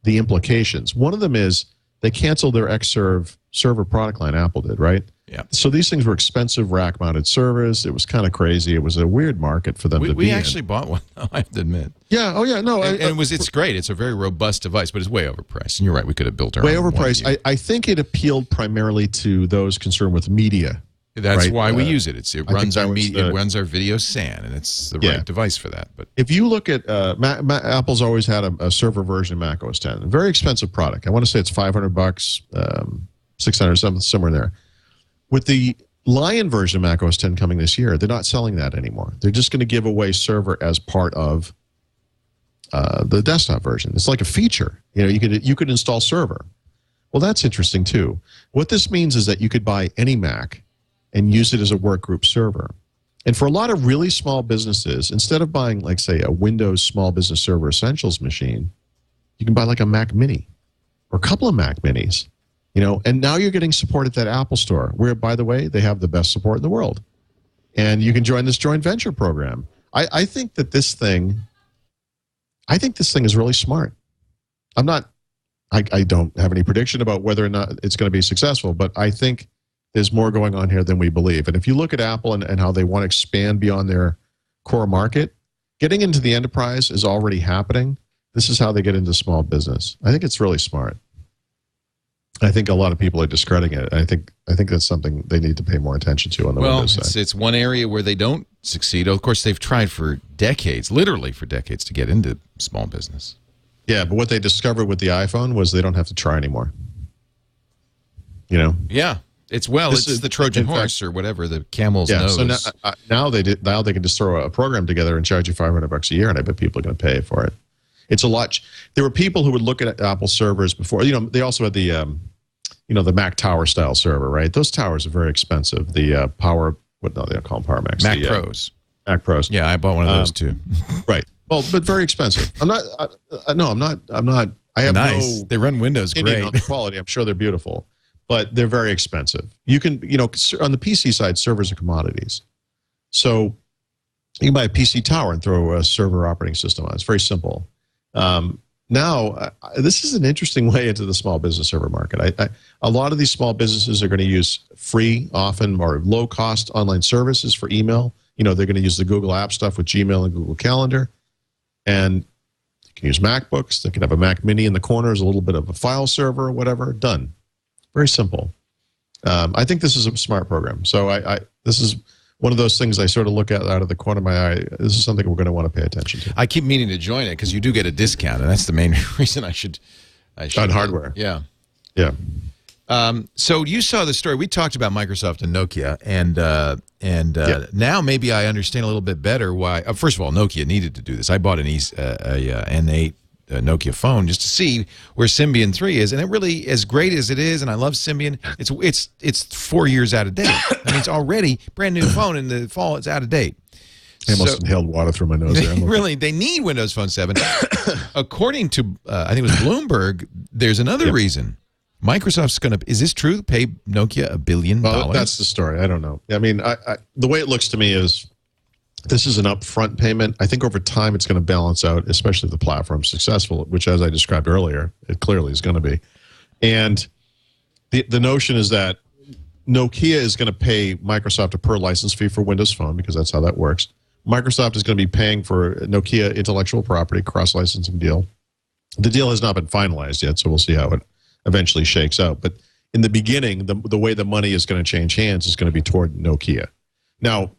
Speaker 4: the implications. One of them is they canceled their Xserve server product line. Apple did, right?
Speaker 1: Yeah.
Speaker 4: So these things were expensive rack-mounted servers. It was kind of crazy. It was a weird market for them to be in.
Speaker 1: We actually bought one, I have to admit.
Speaker 4: Yeah. Oh, yeah. No.
Speaker 1: It's great. It's a very robust device, but it's way overpriced. And you're right. We could have built our
Speaker 4: way
Speaker 1: own.
Speaker 4: Way overpriced. I think it appealed primarily to those concerned with media.
Speaker 1: That's
Speaker 4: right?
Speaker 1: why we use it. It runs our media. It runs our video SAN, and it's the right device for that. But if
Speaker 4: you look at Apple's always had a server version of Mac OS X, a very expensive product. I want to say it's $500, $600, somewhere there. With the Lion version of Mac OS X coming this year, they're not selling that anymore. They're just going to give away server as part of the desktop version. It's like a feature. You could install server. Well, that's interesting too. What this means is that you could buy any Mac and use it as a workgroup server. And for a lot of really small businesses, instead of buying, like, say, a Windows Small Business Server Essentials machine, you can buy like a Mac Mini or a couple of Mac Minis. And now you're getting support at that Apple Store, where, by the way, they have the best support in the world. And you can join this joint venture program. I think this thing is really smart. I don't have any prediction about whether or not it's going to be successful, but I think there's more going on here than we believe. And if you look at Apple and how they want to expand beyond their core market, getting into the enterprise is already happening. This is how they get into small business. I think it's really smart. I think a lot of people are discrediting it. I think that's something they need to pay more attention to on the Windows side.
Speaker 1: It's one area where they don't succeed. Of course, they've tried for decades, literally for decades, to get into small business.
Speaker 4: Yeah, but what they discovered with the iPhone was they don't have to try anymore.
Speaker 1: Yeah. It's the Trojan horse or whatever, the camel's nose.
Speaker 4: So now they can just throw a program together and charge you $500 a year, and I bet people are going to pay for it. It's a lot. There were people who would look at Apple servers before. They also had the the Mac Tower style server, right? Those towers are very expensive. The Power, they don't call them Power Macs.
Speaker 1: Mac Pros.
Speaker 4: Mac Pros.
Speaker 1: Yeah, I bought one of those too.
Speaker 4: Right. Well, but very expensive. I'm not. I have
Speaker 1: nice. They run Windows great.
Speaker 4: On the quality. I'm sure they're beautiful, but they're very expensive. You can, on the PC side, servers are commodities. So you can buy a PC tower and throw a server operating system on. It's very simple. Now, this is an interesting way into the small business server market. A lot of these small businesses are going to use free, often, or low-cost online services for email. They're going to use the Google App stuff with Gmail and Google Calendar. And you can use MacBooks. They can have a Mac Mini in the corner as a little bit of a file server or whatever. Done. Very simple. I think this is a smart program. So this is one of those things I sort of look at out of the corner of my eye. This is something we're going to want to pay attention to.
Speaker 1: I keep meaning to join it because you do get a discount, and that's the main reason I should
Speaker 4: on hardware.
Speaker 1: Yeah.
Speaker 4: Yeah.
Speaker 1: So you saw the story. We talked about Microsoft and Nokia, and now maybe I understand a little bit better why. First of all, Nokia needed to do this. I bought an N8 Nokia phone just to see where Symbian 3 is, and it really, as great as it is, and I love Symbian, it's 4 years out of date. I mean, it's already brand new phone. In the fall, it's out of date.
Speaker 4: I almost inhaled water through my nose there.
Speaker 1: Really, they need Windows Phone 7. According to, I think it was Bloomberg, there's another reason. Microsoft's going to, is this true, pay Nokia $1 billion?
Speaker 4: Well, that's the story. I don't know. I mean, the way it looks to me is this is an upfront payment. I think over time it's going to balance out, especially if the platform's successful, which, as I described earlier, it clearly is going to be. And the notion is that Nokia is going to pay Microsoft a per license fee for Windows Phone, because that's how that works. Microsoft is going to be paying for Nokia intellectual property, cross-licensing deal. The deal has not been finalized yet, so we'll see how it eventually shakes out. But in the beginning, the way the money is going to change hands is going to be toward Nokia. Now,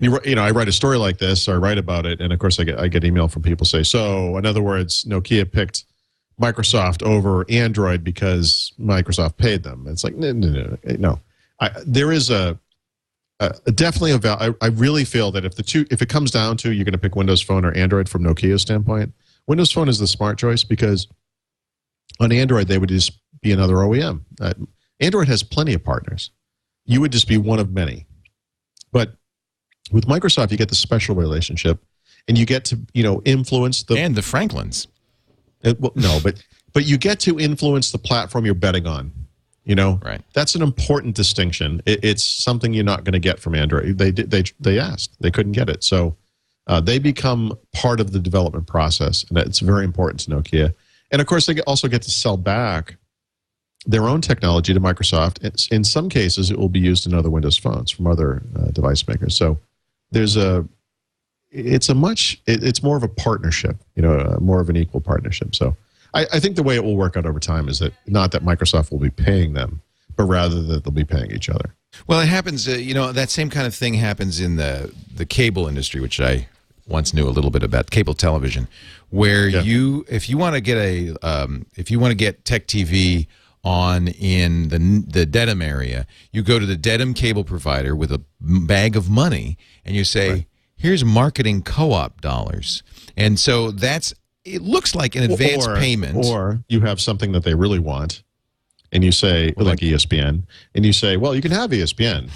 Speaker 4: I write a story like this, or I write about it, and of course I get email from people say, so in other words, Nokia picked Microsoft over Android because Microsoft paid them. It's like, no. There is definitely a value. I really feel that if it comes down to you're going to pick Windows Phone or Android from Nokia's standpoint, Windows Phone is the smart choice, because on Android they would just be another OEM. Android has plenty of partners. You would just be one of many. But with Microsoft, you get the special relationship, and you get to influence
Speaker 1: and the Franklins.
Speaker 4: No, but you get to influence the platform you're betting on.
Speaker 1: Right.
Speaker 4: That's an important distinction. It's something you're not going to get from Android. They asked, they couldn't get it, so they become part of the development process, and it's very important to Nokia. And of course, they also get to sell back their own technology to Microsoft. In some cases, it will be used in other Windows phones from other device makers. So it's more of a partnership, more of an equal partnership. So I think the way it will work out over time is that not that Microsoft will be paying them, but rather that they'll be paying each other.
Speaker 1: Well, it happens, that same kind of thing happens in the cable industry, which I once knew a little bit about, cable television, where if you want to get Tech TV on in the Dedham area, you go to the Dedham cable provider with a bag of money, and you say, right, here's marketing co-op dollars. And so it looks like an advance payment. Or
Speaker 4: you have something that they really want, and you say, like ESPN, and you say, well, you can have ESPN,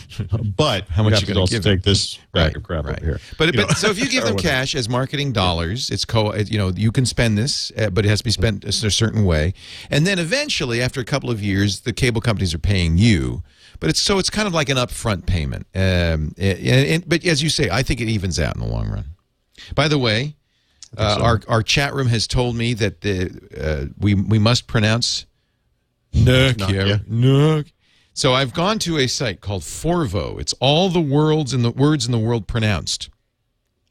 Speaker 4: but
Speaker 1: how much
Speaker 4: you have to also take this bag of crap over here.
Speaker 1: But so if you give them cash as marketing dollars, it's you can spend this, but it has to be spent a certain way. And then eventually, after a couple of years, the cable companies are paying you. But it's kind of like an upfront payment. But as you say, I think it evens out in the long run. By the way, our chat room has told me that we must pronounce Nokia. So I've gone to a site called Forvo. It's all the words in the world pronounced.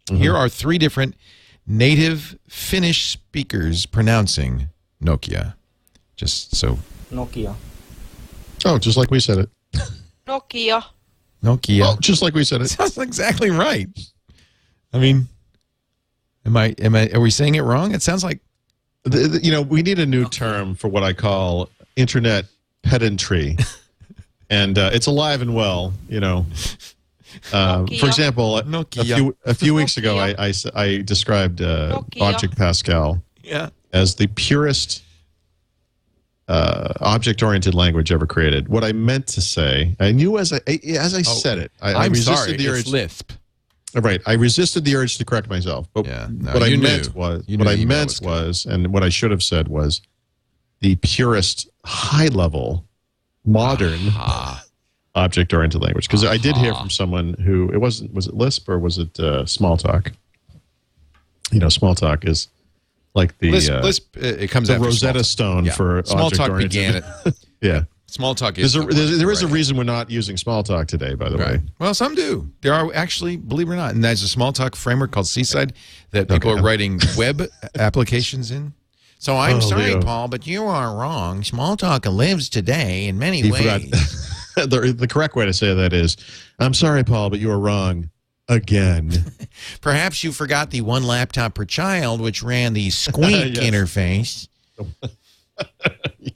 Speaker 1: Mm-hmm. Here are 3 different native Finnish speakers pronouncing Nokia. Just so.
Speaker 5: Nokia.
Speaker 4: Oh, just like we said it.
Speaker 5: Nokia.
Speaker 4: Oh, just like we said it.
Speaker 1: Sounds exactly right. I mean, are we saying it wrong? It sounds like.
Speaker 4: We need a new term for what I call internet pedantry, and it's alive and well. For example, a few weeks ago, I described Object Pascal as the purest object-oriented language ever created. What I meant to say, I knew as I said it, I resisted the urge.
Speaker 1: It's Lisp.
Speaker 4: Right, I resisted the urge to correct myself. But what I meant was, and what I should have said was, the purest, high-level, modern object-oriented language. Because I did hear from someone who was it Lisp or was it Smalltalk? Smalltalk is like the
Speaker 1: Lisp it comes
Speaker 4: the Rosetta Stone for
Speaker 1: Smalltalk began it.
Speaker 4: Yeah.
Speaker 1: Smalltalk is
Speaker 4: there is a reason we're not using Smalltalk today, by the way.
Speaker 1: Well, some do. There are actually, believe it or not, and there's a Smalltalk framework called Seaside that people are writing web applications in. So I'm sorry, Leo. Paul, but you are wrong. Smalltalk lives today in many ways.
Speaker 4: The correct way to say that is, I'm sorry, Paul, but you are wrong again.
Speaker 1: Perhaps you forgot the one laptop per child, which ran the Squeak interface.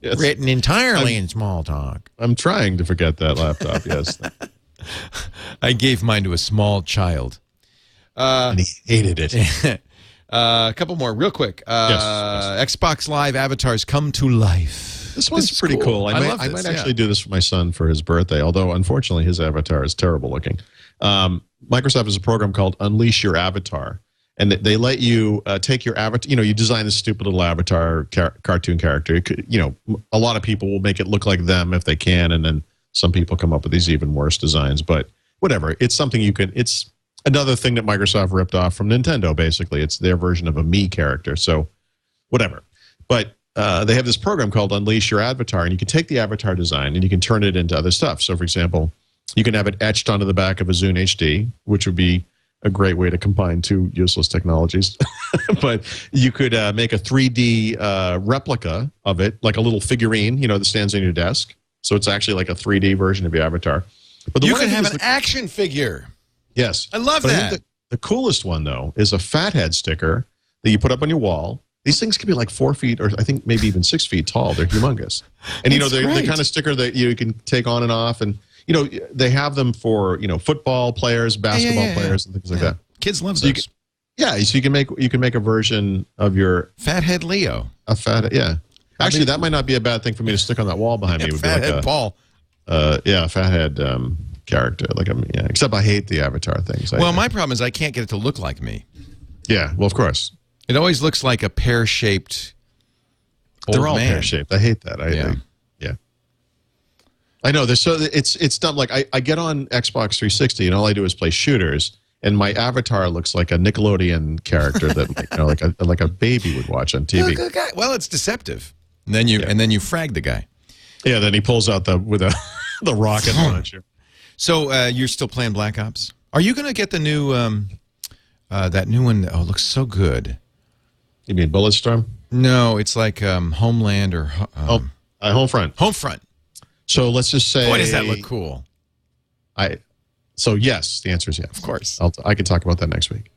Speaker 1: Yes. Written entirely in Smalltalk.
Speaker 4: I'm trying to forget that laptop, yes.
Speaker 1: I gave mine to a small child.
Speaker 4: And he hated it.
Speaker 1: A couple more real quick. Yes. Xbox Live avatars come to life.
Speaker 4: This one's pretty cool. I might actually do this for my son for his birthday, although unfortunately his avatar is terrible looking. Microsoft has a program called Unleash Your Avatar. And they let you take your avatar. You design this stupid little avatar cartoon character. A lot of people will make it look like them if they can, and then some people come up with these even worse designs. But whatever, it's something you can. It's another thing that Microsoft ripped off from Nintendo, basically. It's their version of a me character, so whatever. But they have this program called Unleash Your Avatar, and you can take the avatar design and you can turn it into other stuff. So, for example, you can have it etched onto the back of a Zune HD, which would be a great way to combine two useless technologies. But you could make a 3D replica of it, like a little figurine, that stands on your desk. So it's actually like a 3D version of your avatar. But
Speaker 1: you can have an action figure.
Speaker 4: Yes.
Speaker 1: I love that.
Speaker 4: I think the coolest one, though, is a fathead sticker that you put up on your wall. These things can be like 4 feet or I think maybe even 6 feet tall. They're humongous. And, they're the kind of sticker that you can take on and off. And, they have them for, football players, basketball players, and things like that.
Speaker 1: Kids love
Speaker 4: so
Speaker 1: those.
Speaker 4: So you can make a version of your
Speaker 1: Fathead Leo.
Speaker 4: A fathead, yeah. Actually, that might not be a bad thing for me to stick on that wall behind me. It would
Speaker 1: fathead
Speaker 4: be like
Speaker 1: Paul.
Speaker 4: A fathead character. Except I hate the avatar things.
Speaker 1: Well, my problem is I can't get it to look like me.
Speaker 4: Yeah, well, of course.
Speaker 1: It always looks like a pear-shaped old
Speaker 4: They're all
Speaker 1: man.
Speaker 4: pear-shaped. I hate that. Yeah. I know. It's dumb. Like I get on Xbox 360 and all I do is play shooters, and my avatar looks like a Nickelodeon character that like a baby would watch on TV.
Speaker 1: Well, it's deceptive. And then you frag the guy.
Speaker 4: Yeah. Then he pulls out the rocket launcher.
Speaker 1: So you're still playing Black Ops? Are you going to get the new that new one? Oh, it looks so good.
Speaker 4: You mean Bulletstorm?
Speaker 1: No, it's like Homeland or
Speaker 4: Homefront.
Speaker 1: Homefront.
Speaker 4: So let's just say.
Speaker 1: Boy, does that look cool?
Speaker 4: So yes, the answer is yes.
Speaker 1: Of course.
Speaker 4: I can talk about that next week.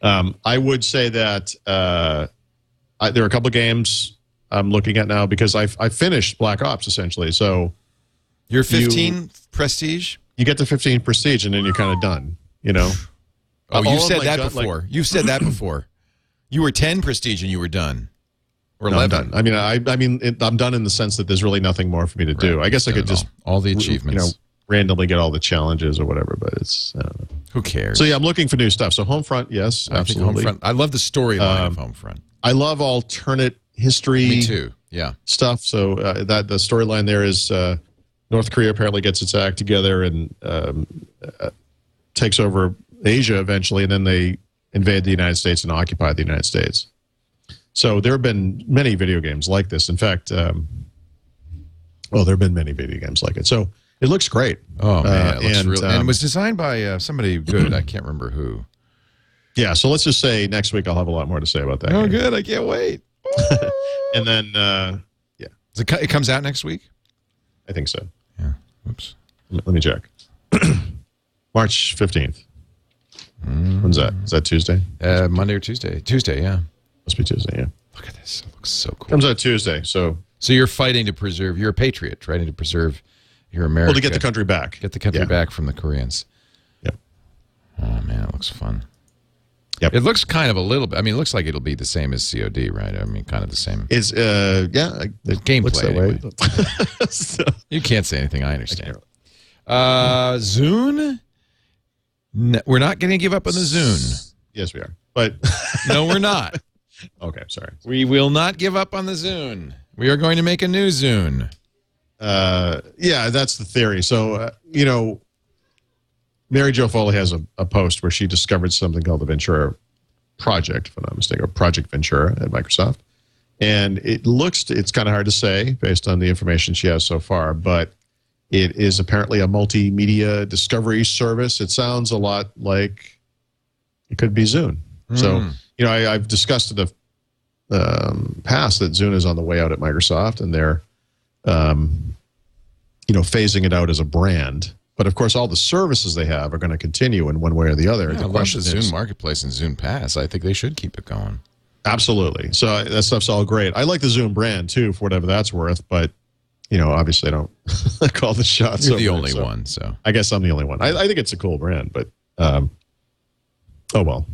Speaker 4: I would say that there are a couple of games I'm looking at now because I finished Black Ops essentially. So
Speaker 1: you're 15 prestige.
Speaker 4: You get to 15 prestige, and then you're kind of done.
Speaker 1: Oh, you've said that before. You've said that before. You were 10 prestige and you were done. Or 11.
Speaker 4: I'm done. I'm done in the sense that there's really nothing more for me to do. I guess I could just
Speaker 1: all the achievements,
Speaker 4: randomly get all the challenges or whatever. But it's I don't know.
Speaker 1: Who cares?
Speaker 4: So yeah, I'm looking for new stuff. So Homefront, yes, absolutely.
Speaker 1: I love the storyline of Homefront.
Speaker 4: I love alternate history.
Speaker 1: Me too. Yeah.
Speaker 4: Stuff. So that the storyline there is North Korea apparently gets its act together and takes over Asia eventually, and then they invade the United States and occupy the United States. So there have been many video games like this. In fact, there have been many video games like it. So it looks great.
Speaker 1: Oh, man. It looks real. And it was designed by somebody good. I can't remember who.
Speaker 4: Yeah, so let's just say next week I'll have a lot more to say about that.
Speaker 1: Oh, good. I can't wait.
Speaker 4: And then, yeah.
Speaker 1: It comes out next week?
Speaker 4: I think so.
Speaker 1: Yeah. Oops.
Speaker 4: Let me check. March 15th. When's that? Is that Tuesday?
Speaker 1: Monday or Tuesday? Tuesday, yeah.
Speaker 4: Must be Tuesday, yeah.
Speaker 1: Look at this. It looks so cool.
Speaker 4: Comes out Tuesday, so
Speaker 1: you're fighting to preserve, you're a patriot, trying to preserve your America.
Speaker 4: Well, to get the country back.
Speaker 1: Get the country back from the Koreans.
Speaker 4: Yep.
Speaker 1: Oh, man, it looks fun.
Speaker 4: Yep.
Speaker 1: It looks kind of a little bit, it looks like it'll be the same as COD, right? Kind of the same.
Speaker 4: It's, the
Speaker 1: gameplay,
Speaker 4: anyway.
Speaker 1: So. You can't say anything, I understand. Zune? No, we're not going to give up on the Zune.
Speaker 4: Yes, we are. But
Speaker 1: no, we're not.
Speaker 4: Okay, sorry.
Speaker 1: We will not give up on the Zune. We are going to make a new Zune.
Speaker 4: Yeah, that's the theory. So, Mary Jo Foley has a post where she discovered something called the Ventura Project, if I'm not mistaken, or Project Ventura at Microsoft. And it's kind of hard to say based on the information she has so far, but it is apparently a multimedia discovery service. It sounds a lot like it could be Zune. So, I've discussed in the past that Zune is on the way out at Microsoft, and they're, phasing it out as a brand. But of course, all the services they have are going to continue in one way or the other.
Speaker 1: Yeah, I love the Zune Marketplace and Zune Pass. I think they should keep it going.
Speaker 4: Absolutely. So that stuff's all great. I like the Zune brand too, for whatever that's worth. But obviously, I don't call the shots.
Speaker 1: You're the only one, so
Speaker 4: I guess I'm the only one. I think it's a cool brand, but oh well.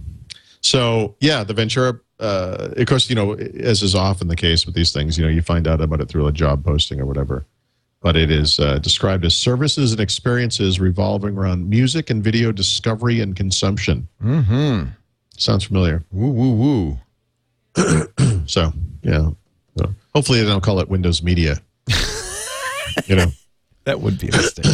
Speaker 4: So yeah, the Ventura. Of course, as is often the case with these things, you find out about it through a job posting or whatever. But it is described as services and experiences revolving around music and video discovery and consumption.
Speaker 1: Mm-hmm.
Speaker 4: Sounds familiar.
Speaker 1: Woo, woo, woo.
Speaker 4: So, yeah. So hopefully they don't call it Windows Media.
Speaker 1: That would be a mistake.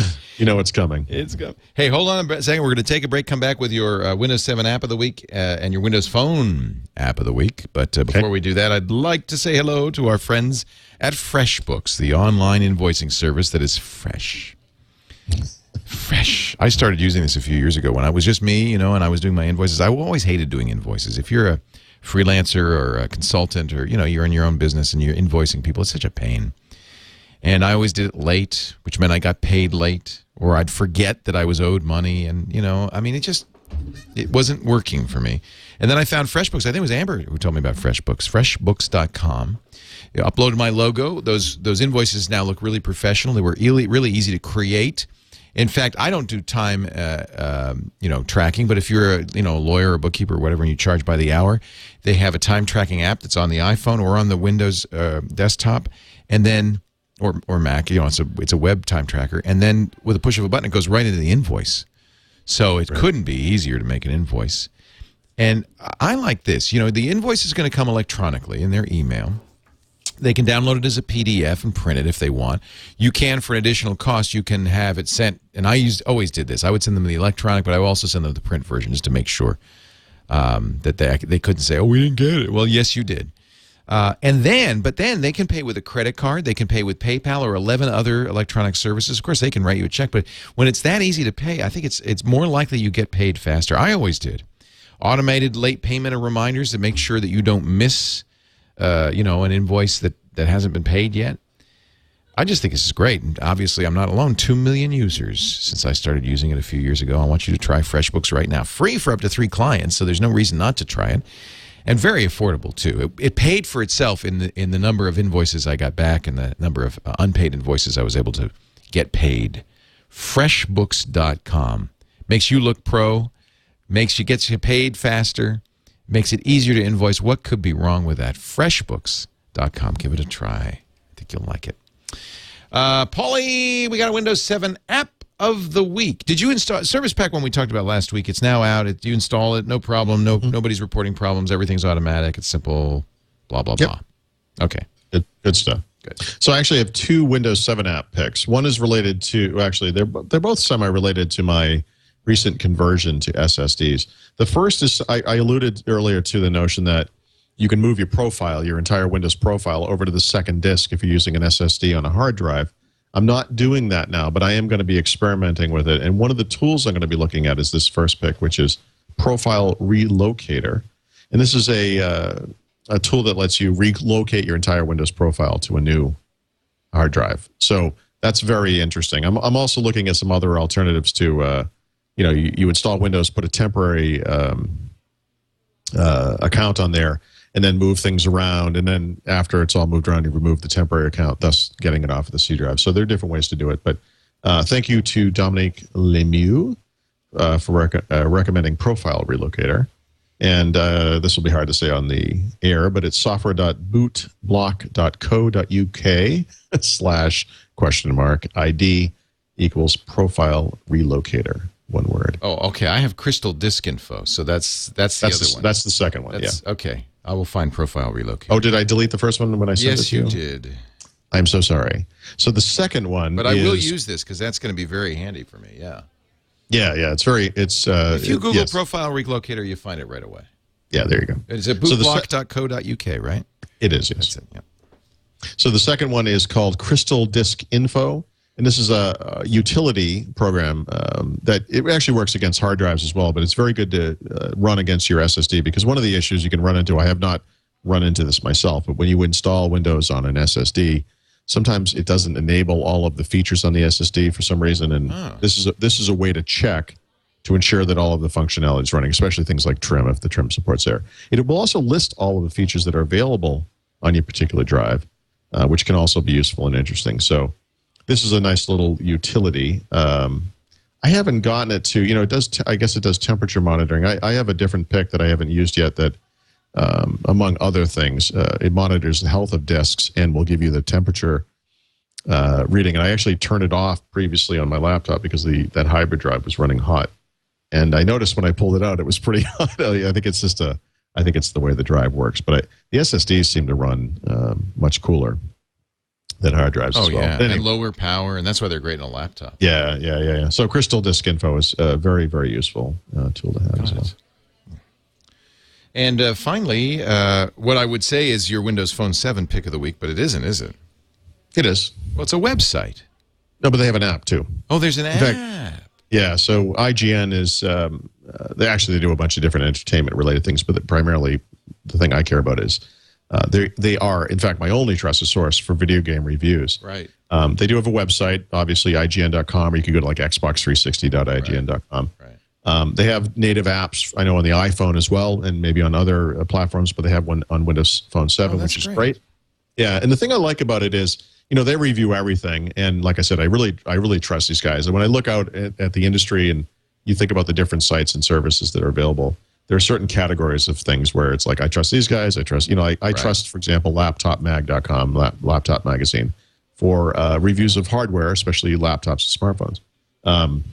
Speaker 4: You know it's coming.
Speaker 1: It's coming. Hey, hold on a second. We're going to take a break, come back with your Windows 7 app of the week and your Windows Phone app of the week. But before we do that, I'd like to say hello to our friends at FreshBooks, the online invoicing service that is fresh. Fresh. I started using this a few years ago when I was just me, and I was doing my invoices. I always hated doing invoices. If you're a freelancer or a consultant or, you're in your own business and you're invoicing people, it's such a pain. And I always did it late, which meant I got paid late, or I'd forget that I was owed money. And, it wasn't working for me. And then I found FreshBooks. I think it was Amber who told me about FreshBooks, freshbooks.com. I uploaded my logo. Those invoices now look really professional. They were really easy to create. In fact, I don't do time, tracking. But if you're a lawyer or bookkeeper or whatever, and you charge by the hour, they have a time tracking app that's on the iPhone or on the Windows desktop, and then or Mac. It's a web time tracker, and then with a push of a button, it goes right into the invoice. So it couldn't be easier to make an invoice. And I like this. The invoice is going to come electronically in their email. They can download it as a PDF and print it if they want. You can, for an additional cost, you can have it sent. And I always did this. I would send them the electronic, but I would also send them the print version just to make sure that they couldn't say, "Oh, we didn't get it." Well, yes, you did. But then they can pay with a credit card. They can pay with PayPal or 11 other electronic services. Of course, they can write you a check. But when it's that easy to pay, I think it's more likely you get paid faster. I always did. Automated late payment or reminders to make sure that you don't miss an invoice that hasn't been paid yet. I just think this is great. And obviously, I'm not alone. 2 million users since I started using it a few years ago. I want you to try FreshBooks right now. Free for up to 3 clients, so there's no reason not to try it. And very affordable, too. It paid for itself in the number of invoices I got back and the number of unpaid invoices I was able to get paid. FreshBooks.com. Makes you look pro. Gets you paid faster. Makes it easier to invoice. What could be wrong with that? FreshBooks.com. Give it a try. I think you'll like it. Paulie, we got a Windows 7 app of the week. Did you install Service Pack 1 we talked about last week? It's now out. You install it. No problem. Nobody's reporting problems. Everything's automatic. It's simple. Blah, blah, blah. Okay.
Speaker 4: Good stuff.
Speaker 1: Good.
Speaker 4: So I actually have 2 Windows 7 app picks. One is related to, actually, they're both semi-related to my recent conversion to SSDs. The first is, I alluded earlier to the notion that you can move your entire Windows profile over to the second disk if you're using an SSD on a hard drive. I'm not doing that now, but I am going to be experimenting with it. And one of the tools I'm going to be looking at is this first pick, which is Profile Relocator. And this is a tool that lets you relocate your entire Windows profile to a new hard drive. So that's very interesting. I'm also looking at some other alternatives to, you install Windows, put a temporary account on there, and then move things around. And then after it's all moved around, you remove the temporary account, thus getting it off of the C drive. So there are different ways to do it. But thank you to Dominique Lemieux for recommending Profile Relocator. And this will be hard to say on the air, but it's software.bootblock.co.uk/?ID equals Profile Relocator. One word.
Speaker 1: Oh, okay. I have Crystal Disk Info, so that's the other one.
Speaker 4: That's the second one.
Speaker 1: Okay. I will find Profile Relocator.
Speaker 4: Oh, did I delete the first one when I sent it to you?
Speaker 1: Yes, you did.
Speaker 4: I'm so sorry. So the second one,
Speaker 1: but I will use this because that's going to be very handy for me. Yeah.
Speaker 4: Yeah. It's
Speaker 1: if you Google Profile Relocator, you find it right away.
Speaker 4: Yeah, there you go.
Speaker 1: It's at bootblock.co.uk, right?
Speaker 4: It is. Yes.
Speaker 1: That's it. Yeah.
Speaker 4: So the second one is called Crystal Disk Info. And this is a utility program that it actually works against hard drives as well, but it's very good to run against your SSD because one of the issues you can run into, I have not run into this myself, but when you install Windows on an SSD, sometimes it doesn't enable all of the features on the SSD for some reason, and this is a way to check to ensure that all of the functionality is running, especially things like trim, if the trim support's there. It will also list all of the features that are available on your particular drive, which can also be useful and interesting. So this is a nice little utility. I haven't gotten it to, it does. I guess it does temperature monitoring. I have a different pick that I haven't used yet that, among other things, it monitors the health of disks and will give you the temperature reading. And I actually turned it off previously on my laptop because that hybrid drive was running hot. And I noticed when I pulled it out, it was pretty hot. I think it's just the way the drive works. But the SSDs seem to run much cooler. hard drives as well.
Speaker 1: Yeah,
Speaker 4: Anyway.
Speaker 1: and lower power, and that's why they're great on a laptop.
Speaker 4: Yeah. So Crystal Disk Info is a very, very useful tool to have as well.
Speaker 1: And finally, what I would say is your Windows Phone 7 pick of the week, but it isn't, is it?
Speaker 4: It is.
Speaker 1: Well, it's a website.
Speaker 4: No, but they have an app too.
Speaker 1: Oh, there's an app.
Speaker 4: Fact, yeah, so IGN is, they do a bunch of different entertainment-related things, but primarily the thing I care about is they are, in fact, my only trusted source for video game reviews.
Speaker 1: Right.
Speaker 4: They do have a website, obviously, IGN.com, or you could go to like Xbox360.IGN.com.
Speaker 1: Right.
Speaker 4: They have native apps, I know, on the iPhone as well, and maybe on other platforms, but they have one on Windows Phone 7, which is great. Yeah, and the thing I like about it is, they review everything, and like I said, I really trust these guys. And when I look out at the industry and you think about the different sites and services that are available, there are certain categories of things where it's like, I trust these guys, I trust, I trust, for example, laptopmag.com, laptop magazine, for reviews of hardware, especially laptops and smartphones. And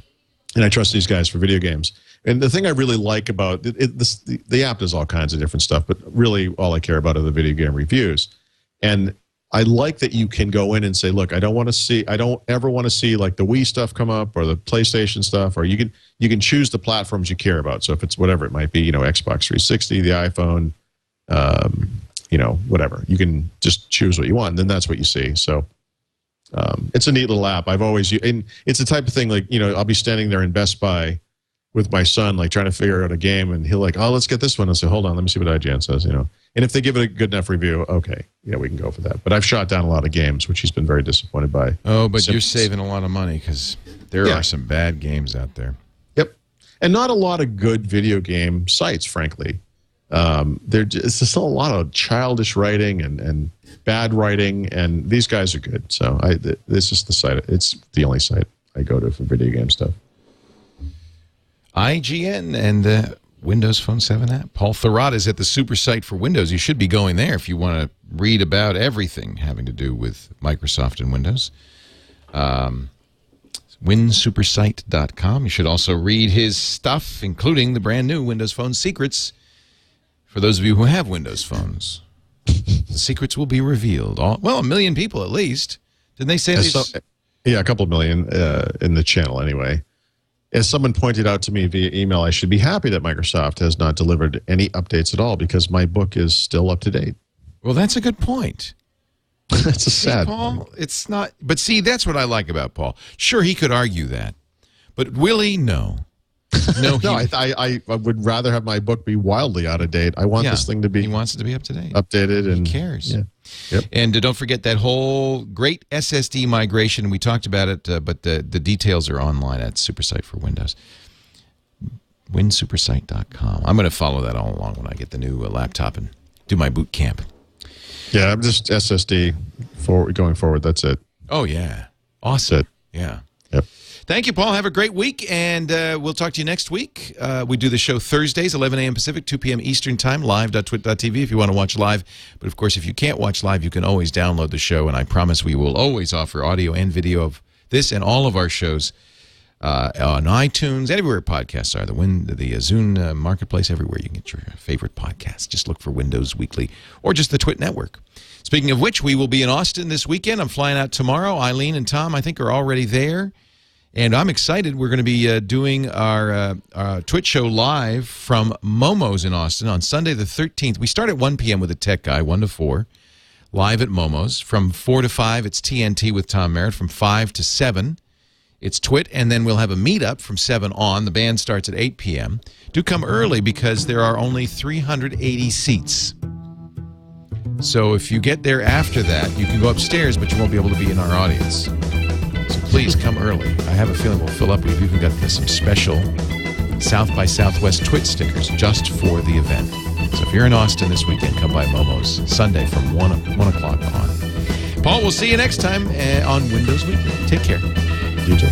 Speaker 4: I trust these guys for video games. And the thing I really like about the app does all kinds of different stuff, but really all I care about are the video game reviews. And I like that you can go in and say, look, I don't ever want to see like the Wii stuff come up or the PlayStation stuff, or you can choose the platforms you care about. So if it's whatever it might be, Xbox 360, the iPhone, whatever, you can just choose what you want, and then that's what you see. So it's a neat little app. And it's the type of thing like, I'll be standing there in Best Buy with my son, like trying to figure out a game, and he'll like, oh, let's get this one. I'll say, hold on, let me see what IGN says, And if they give it a good enough review, okay, yeah, we can go for that. But I've shot down a lot of games, which he's been very disappointed by.
Speaker 1: Oh, but you're saving a lot of money because there are some bad games out there.
Speaker 4: Yep. And not a lot of good video game sites, frankly. It's just a lot of childish writing and bad writing, and these guys are good. So this is the site. It's the only site I go to for video game stuff.
Speaker 1: IGN and the Windows Phone 7 app. Paul Thurrott is at the SuperSite for Windows. You should be going there if you want to read about everything having to do with Microsoft and Windows. WinSuperSite.com. You should also read his stuff, including the brand new Windows Phone secrets. For those of you who have Windows phones, the secrets will be revealed. 1 million people at least. Didn't they say this?
Speaker 4: Yeah, a couple of million in the channel anyway. As someone pointed out to me via email, I should be happy that Microsoft has not delivered any updates at all because my book is still up to date.
Speaker 1: Well, that's a good point.
Speaker 4: That's a sad
Speaker 1: Paul,
Speaker 4: point.
Speaker 1: it's not. But see, that's what I like about Paul. Sure, he could argue that. But will he? No. No,
Speaker 4: I would rather have my book be wildly out of date. I want this thing to be.
Speaker 1: He wants it to be up to date.
Speaker 4: Updated. And
Speaker 1: he cares.
Speaker 4: Yeah. Yep.
Speaker 1: And don't forget that whole great SSD migration. We talked about it, but the details are online at SuperSite for Windows. WinSuperSite.com. I'm going to follow that all along when I get the new laptop and do my boot camp.
Speaker 4: Yeah, I'm just SSD going forward. That's it.
Speaker 1: Oh, yeah. Awesome.
Speaker 4: That's it.
Speaker 1: Yeah.
Speaker 4: Yep.
Speaker 1: Thank you, Paul. Have a great week, and we'll talk to you next week. We do the show Thursdays, 11 a.m. Pacific, 2 p.m. Eastern Time, live.twit.tv if you want to watch live. But, of course, if you can't watch live, you can always download the show, and I promise we will always offer audio and video of this and all of our shows on iTunes, everywhere podcasts are, the Zune Marketplace, everywhere you can get your favorite podcasts. Just look for Windows Weekly or just the TWiT Network. Speaking of which, we will be in Austin this weekend. I'm flying out tomorrow. Eileen and Tom, I think, are already there. And I'm excited. We're going to be doing our TWiT show live from Momo's in Austin on Sunday the 13th. We start at 1 p.m. with a tech guy, 1 to 4, live at Momo's. From 4 to 5, it's TNT with Tom Merritt. From 5 to 7, it's TWiT. And then we'll have a meetup from 7 on. The band starts at 8 p.m. Do come early because there are only 380 seats. So if you get there after that, you can go upstairs, but you won't be able to be in our audience. So please come early. I have a feeling we'll fill up. We've even got some special South by Southwest TWiT stickers just for the event. So if you're in Austin this weekend, come by Momo's Sunday from 1 o'clock on. Paul, we'll see you next time on Windows Weekly. Take care.
Speaker 4: You too.